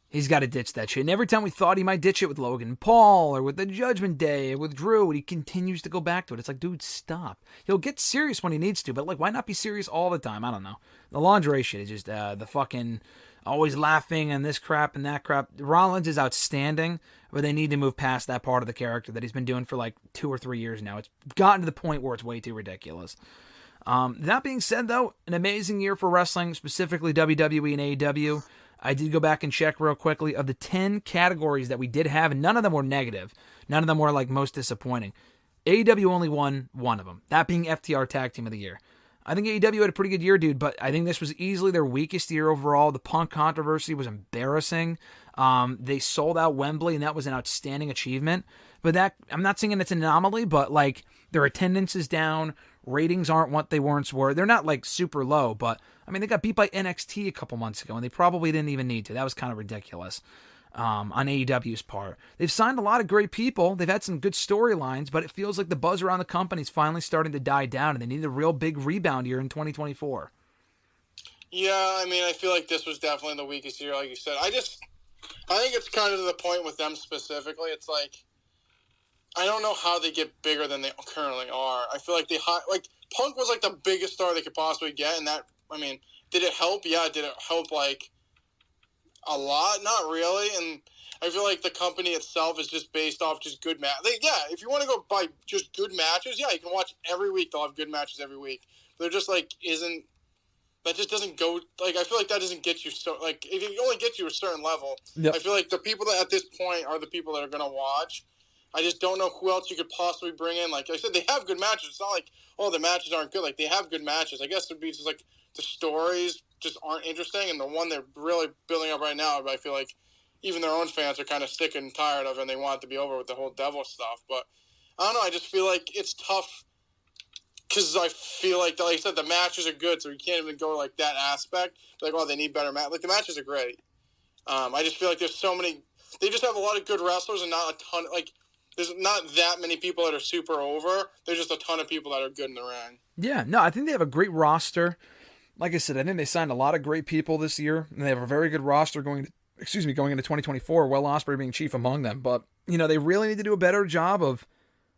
He's got to ditch that shit. And every time we thought he might ditch it with Logan Paul or with the Judgment Day or with Drew, he continues to go back to it. It's like, dude, stop. He'll get serious when he needs to, but like, why not be serious all the time? I don't know. The lingerie shit is just the fucking always laughing and this crap and that crap. Rollins is outstanding, but they need to move past that part of the character that he's been doing for like 2 or 3 years now. It's gotten to the point where it's way too ridiculous. That being said, though, an amazing year for wrestling, specifically WWE and AEW. I did go back and check real quickly. Of the 10 categories that we did have, and none of them were negative. None of them were like most disappointing. AEW only won one of them, that being FTR Tag Team of the Year. I think AEW had a pretty good year, dude, but I think this was easily their weakest year overall. The Punk controversy was embarrassing. They sold out Wembley, and that was an outstanding achievement. But that, I'm not saying it's an anomaly, but like their attendance is down. Ratings aren't what they once were. They're not like super low, but I mean, they got beat by NXT a couple months ago, and they probably didn't even need to. That was kind of ridiculous on AEW's part. They've signed a lot of great people. They've had some good storylines, but it feels like the buzz around the company is finally starting to die down, and they need a real big rebound here in 2024. Yeah, I mean, I feel like this was definitely the weakest year, like you said. I think it's kind of to the point with them specifically. It's like, I don't know how they get bigger than they currently are. I feel like Punk was like the biggest star they could possibly get, and that, I mean, did it help? Yeah, did it help like a lot? Not really. And I feel like the company itself is just based off just good matches. Yeah, if you want to go by just good matches, yeah, you can watch every week. They'll have good matches every week. They're just like that just doesn't go, like, I feel like that doesn't get you so, like, if it only gets you a certain level. Yep. I feel like the people that at this point are the people that are going to watch. I just don't know who else you could possibly bring in. Like I said, they have good matches. It's not like, oh, the matches aren't good. Like, they have good matches. I guess it would be just like the stories just aren't interesting. And the one they're really building up right now, I feel like even their own fans are kind of sick and tired of, and they want it to be over with the whole devil stuff. But I don't know. I just feel like it's tough because I feel like I said, the matches are good, so you can't even go like that aspect. Like, oh, they need better matches. Like, the matches are great. I just feel like there's so many. They just have a lot of good wrestlers and not a ton. Like, there's not that many people that are super over. There's just a ton of people that are good in the ring. Yeah, no, I think they have a great roster. Like I said, I think they signed a lot of great people this year, and they have a very good roster going into 2024, Will Ospreay being chief among them. But, you know, they really need to do a better job of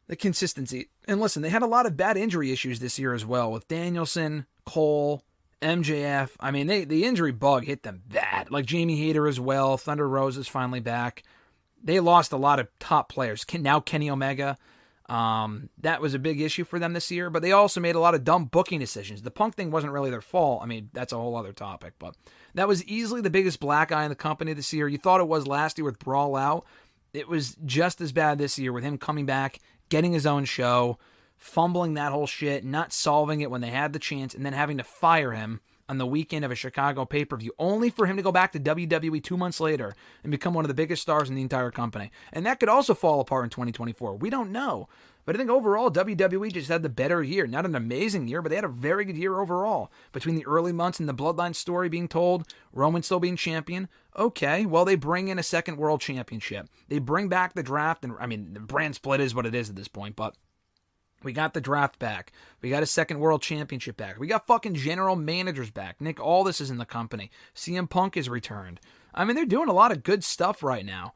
the consistency. And listen, they had a lot of bad injury issues this year as well with Danielson, Cole, MJF. I mean, the injury bug hit them bad. Like Jamie Hayter as well. Thunder Rose is finally back. They lost a lot of top players. Now Kenny Omega. That was a big issue for them this year, but they also made a lot of dumb booking decisions. The Punk thing wasn't really their fault. I mean, that's a whole other topic, but that was easily the biggest black eye in the company this year. You thought it was last year with Brawl Out. It was just as bad this year with him coming back, getting his own show, fumbling that whole shit, not solving it when they had the chance, and then having to fire him on the weekend of a Chicago pay-per-view, only for him to go back to WWE 2 months later and become one of the biggest stars in the entire company. And that could also fall apart in 2024. We don't know. But I think overall, WWE just had the better year. Not an amazing year, but they had a very good year overall. Between the early months and the Bloodline story being told, Roman still being champion, okay, well, they bring in a second world championship. They bring back the draft, and I mean, the brand split is what it is at this point, but we got the draft back. We got a second world championship back. We got fucking general managers back. Nick Aldis is in the company. CM Punk is returned. I mean, they're doing a lot of good stuff right now.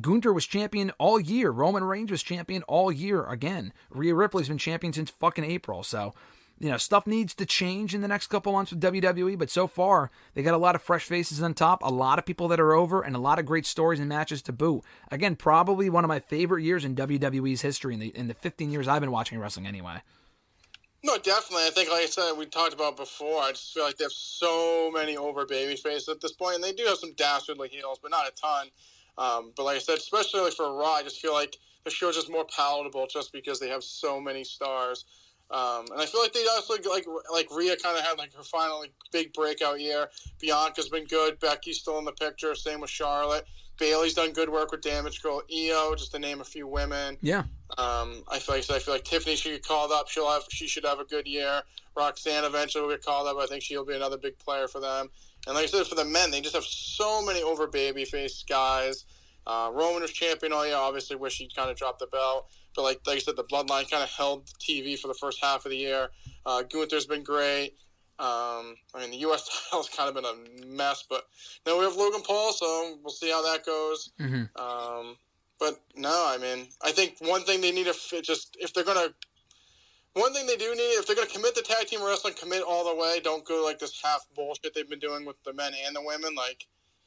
Gunther was champion all year. Roman Reigns was champion all year again. Rhea Ripley's been champion since fucking April. So, you know, stuff needs to change in the next couple months with WWE, but so far, they got a lot of fresh faces on top, a lot of people that are over, and a lot of great stories and matches to boot. Again, probably one of my favorite years in WWE's history in the 15 years I've been watching wrestling anyway. No, definitely. I think, like I said, we talked about before, I just feel like they have so many over baby faces at this point, and they do have some dastardly heels, but not a ton. But like I said, especially for Raw, I just feel like the show's just more palatable just because they have so many stars. And I feel like they also like Rhea kind of had like her final like, big breakout year. Bianca's been good. Becky's still in the picture. Same with Charlotte. Bayley's done good work with Damage Control. Io, just to name a few women. Yeah. I feel like Tiffany should get called up. She should have a good year. Roxanne eventually will get called up. I think she'll be another big player for them. And like I said, for the men, they just have so many over babyface guys. Roman was champion all year. Obviously, wish he'd kind of dropped the belt. But like I said, the Bloodline kind of held TV for the first half of the year. Gunther's been great. I mean, the U.S. title's kind of been a mess. But now we have Logan Paul, so we'll see how that goes. Mm-hmm. But no, I mean, I think one thing they need to if they're going to commit to tag team wrestling, commit all the way. Don't go like this half bullshit they've been doing with the men and the women. Like,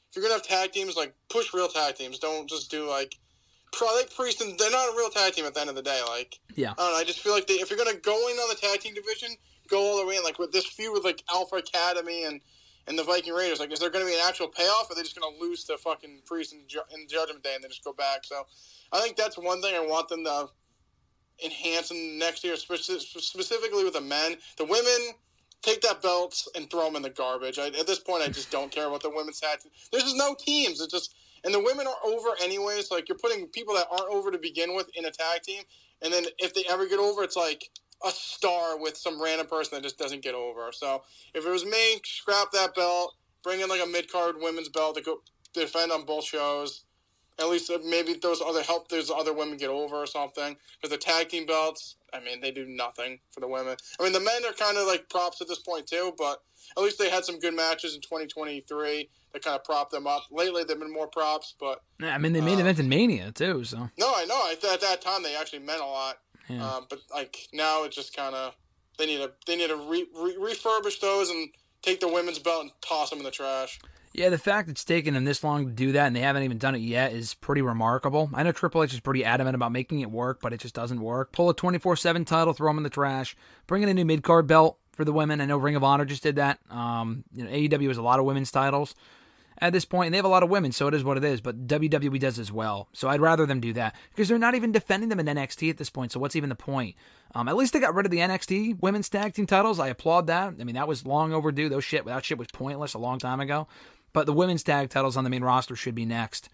if you're going to have tag teams, like, push real tag teams. Don't just do, like Priest, and they're not a real tag team at the end of the day. Like, yeah. I don't know. I just feel like if you're going to go in on the tag team division, go all the way in. Like, with this feud with, like, Alpha Academy and the Viking Raiders, like, is there going to be an actual payoff, or are they just going to lose to fucking Priest in Judgment Day and then just go back? So, I think that's one thing I want them to enhance in next year, specifically with the men. The women, take that belt and throw them in the garbage. At this point, I just don't care about the women's tag team. There's just no teams. It's just, and the women are over anyways. Like, you're putting people that aren't over to begin with in a tag team, and then if they ever get over, it's like a star with some random person that just doesn't get over. So if it was me, scrap that belt, bring in like a mid-card women's belt to go defend on both shows. At least maybe those other women get over or something. Because the tag team belts, I mean, they do nothing for the women. I mean, the men are kind of like props at this point too, but at least they had some good matches in 2023 that kind of propped them up. Lately, they've been more props, but... Yeah, I mean, they made event in Mania too, so... No, I know. At that time, they actually meant a lot. Yeah. But like now, it's just kind of... They need to refurbish those and take the women's belt and toss them in the trash. Yeah, the fact it's taken them this long to do that and they haven't even done it yet is pretty remarkable. I know Triple H is pretty adamant about making it work, but it just doesn't work. Pull a 24/7 title, throw them in the trash. Bring in a new mid-card belt for the women. I know Ring of Honor just did that. AEW has a lot of women's titles at this point, and they have a lot of women, so it is what it is, but WWE does as well. So I'd rather them do that, because they're not even defending them in NXT at this point, so what's even the point? At least they got rid of the NXT women's tag team titles. I applaud that. I mean, that was long overdue. That shit was pointless a long time ago. But the women's tag titles on the main roster should be next.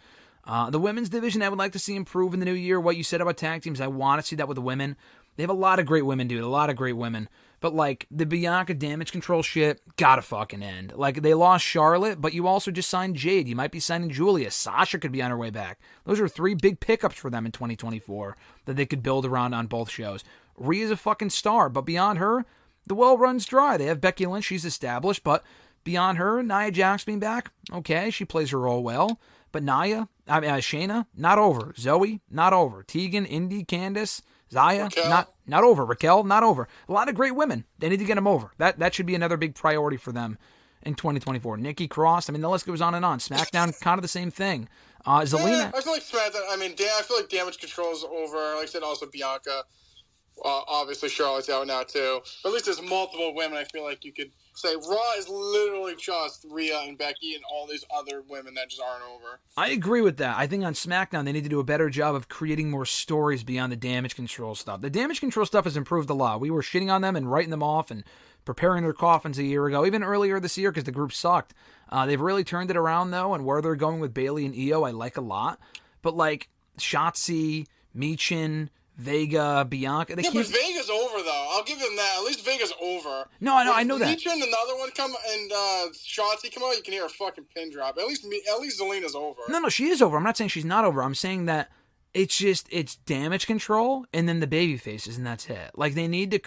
The women's division, I would like to see improve in the new year. What you said about tag teams, I want to see that with the women. They have a lot of great women, dude. A lot of great women. But, like, the Bianca Damage Control shit, gotta fucking end. Like, they lost Charlotte, but you also just signed Jade. You might be signing Julia. Sasha could be on her way back. Those are 3 big pickups for them in 2024 that they could build around on both shows. Rhea's a fucking star, but beyond her, the well runs dry. They have Becky Lynch. She's established, but beyond her, Nia Jax being back, okay, she plays her role well. But Shayna, not over. Zoe, not over. Tegan, Indy, Candice, Zaya, not over. Raquel, not over. A lot of great women. They need to get them over. That should be another big priority for them in 2024. Nikki Cross, I mean, the list goes on and on. SmackDown, kind of the same thing. Zelina. Yeah, I feel like SmackDown, I feel like Damage Control is over. Like I said, also Bianca. Obviously, Charlotte's out now, too. But at least there's multiple women. I feel like you could say Raw is literally just Rhea and Becky and all these other women that just aren't over. I agree with that. I think on SmackDown, they need to do a better job of creating more stories beyond the Damage Control stuff. The Damage Control stuff has improved a lot. We were shitting on them and writing them off and preparing their coffins a year ago, even earlier this year, because the group sucked. They've really turned it around, though, and where they're going with Bayley and Io, I like a lot. But, like, Shotzi, Michin, Vega, Bianca. But Vega's over, though. I'll give them that. At least Vega's over. No, I know that. Michin and the other one come and Shotzi come out, you can hear a fucking pin drop. At least Zelina's over. No, she is over. I'm not saying she's not over. I'm saying that it's Damage Control and then the baby faces, and that's it. Like, they need to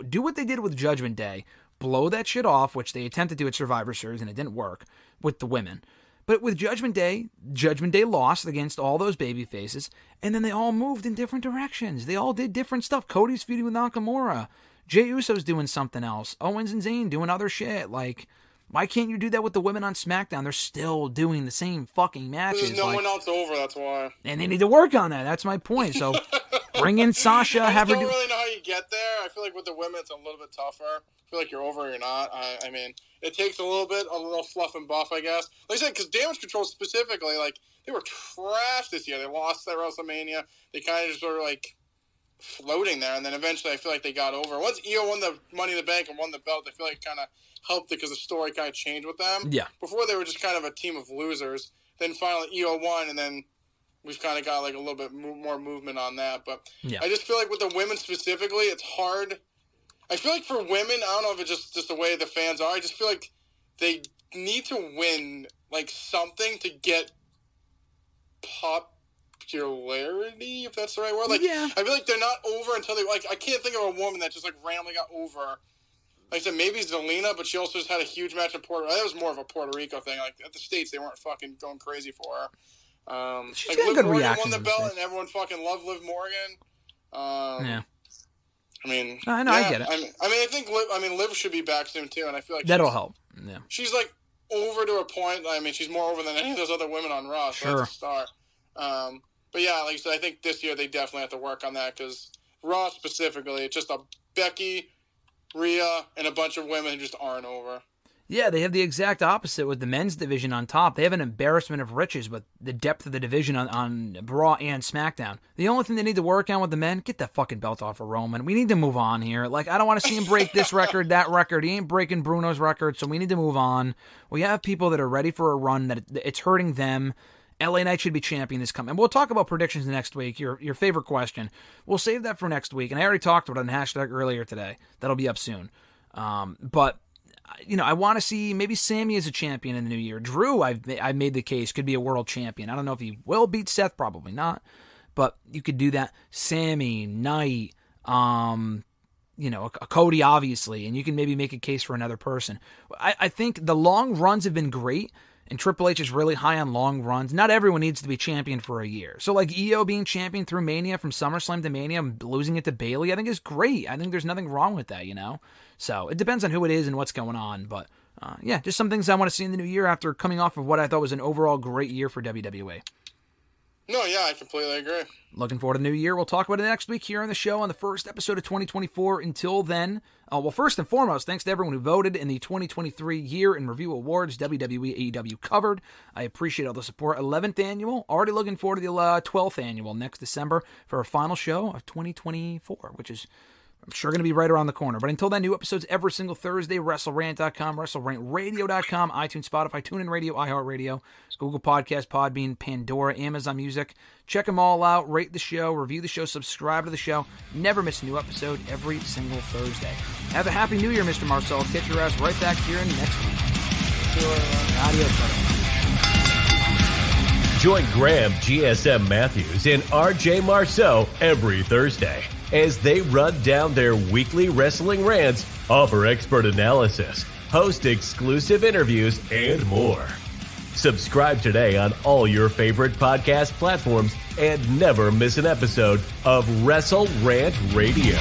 do what they did with Judgment Day, blow that shit off, which they attempted to do at Survivor Series, and it didn't work with the women. But with Judgment Day lost against all those baby faces, and then they all moved in different directions. They all did different stuff. Cody's feuding with Nakamura. Jey Uso's doing something else. Owens and Zayn doing other shit. Like, why can't you do that with the women on SmackDown? They're still doing the same fucking matches. There's no one else over, that's why. And they need to work on that. That's my point. So Bring in Sasha. I have her don't do. really know how you get there. I feel like with the women, it's a little bit tougher. I feel like you're over or you're not. I mean, it takes a little fluff and buff, I guess. Like I said, because Damage Control specifically, like, they were trash this year. They lost at WrestleMania. They kind of just were, like, floating there. And then eventually I feel like they got over. Once Io won the Money in the Bank and won the belt, I feel like it kind of helped it because the story kind of changed with them. Yeah. Before, they were just kind of a team of losers. Then finally Io won, and then we've kind of got, like, a little bit more movement on that. But yeah. I just feel like with the women specifically, it's hard. I feel like for women, I don't know if it's just the way the fans are. I just feel like they need to win, like, something to get popularity, if that's the right word. Like, yeah. I feel like they're not over until they, like, I can't think of a woman that just, like, randomly got over. Like I said, maybe Zelina, but she also just had a huge match in Puerto Rico. That was more of a Puerto Rico thing. Like, at the States, they weren't fucking going crazy for her. She's like, got Liv good Morgan reaction won the to belt, this. and everyone fucking loved Liv Morgan. Yeah. I mean, I know, yeah, I get it. I think Liv should be back soon too, and I feel like that'll help. Yeah. She's like over to a point. I mean, she's more over than any of those other women on Raw. So Sure. that's a start. But yeah, like I said, I think this year they definitely have to work on that because Raw specifically, it's just a Becky, Rhea, and a bunch of women who just aren't over. Yeah, they have the exact opposite with the men's division on top. They have an embarrassment of riches with the depth of the division on Raw and SmackDown. The only thing they need to work on with the men, get that fucking belt off of Roman. We need to move on here. Like, I don't want to see him break this record, that record. He ain't breaking Bruno's record, so we need to move on. We have people that are ready for a run that it's hurting them. LA Knight should be champion this coming. And we'll talk about predictions next week, your favorite question. We'll save that for next week, and I already talked about it on hashtag earlier today. That'll be up soon. But you know, I want to see maybe Sammy as a champion in the new year. Drew, I've made the case, could be a world champion. I don't know if he will beat Seth, probably not. But you could do that. Sammy, Knight, you know, a Cody, obviously. And you can maybe make a case for another person. I think the long runs have been great. And Triple H is really high on long runs. Not everyone needs to be champion for a year. So like Io being champion through Mania, from SummerSlam to Mania, losing it to Bayley, I think is great. I think there's nothing wrong with that, you know? So it depends on who it is and what's going on. But yeah, just some things I want to see in the new year after coming off of what I thought was an overall great year for WWE. No, yeah, I completely agree. Looking forward to the new year. We'll talk about it next week here on the show on the first episode of 2024. Until then, well, first and foremost, thanks to everyone who voted in the 2023 Year in Review Awards, WWE, AEW covered. I appreciate all the support. 11th Annual, already looking forward to the 12th Annual next December for our final show of 2024, which is, I'm sure, going to be right around the corner. But until then, new episodes every single Thursday, WrestleRant.com, WrestleRantRadio.com, iTunes, Spotify, TuneIn Radio, iHeartRadio, Google Podcast, Podbean, Pandora, Amazon Music. Check them all out. Rate the show, review the show, subscribe to the show. Never miss a new episode every single Thursday. Have a happy new year, Mr. Marceau. I'll catch your ass right back here next week. Adios, buddy. Join Graham, GSM Matthews, and RJ Marceau every Thursday as they run down their weekly wrestling rants, offer expert analysis, host exclusive interviews, and more. Subscribe today on all your favorite podcast platforms and never miss an episode of WrestleRant Radio.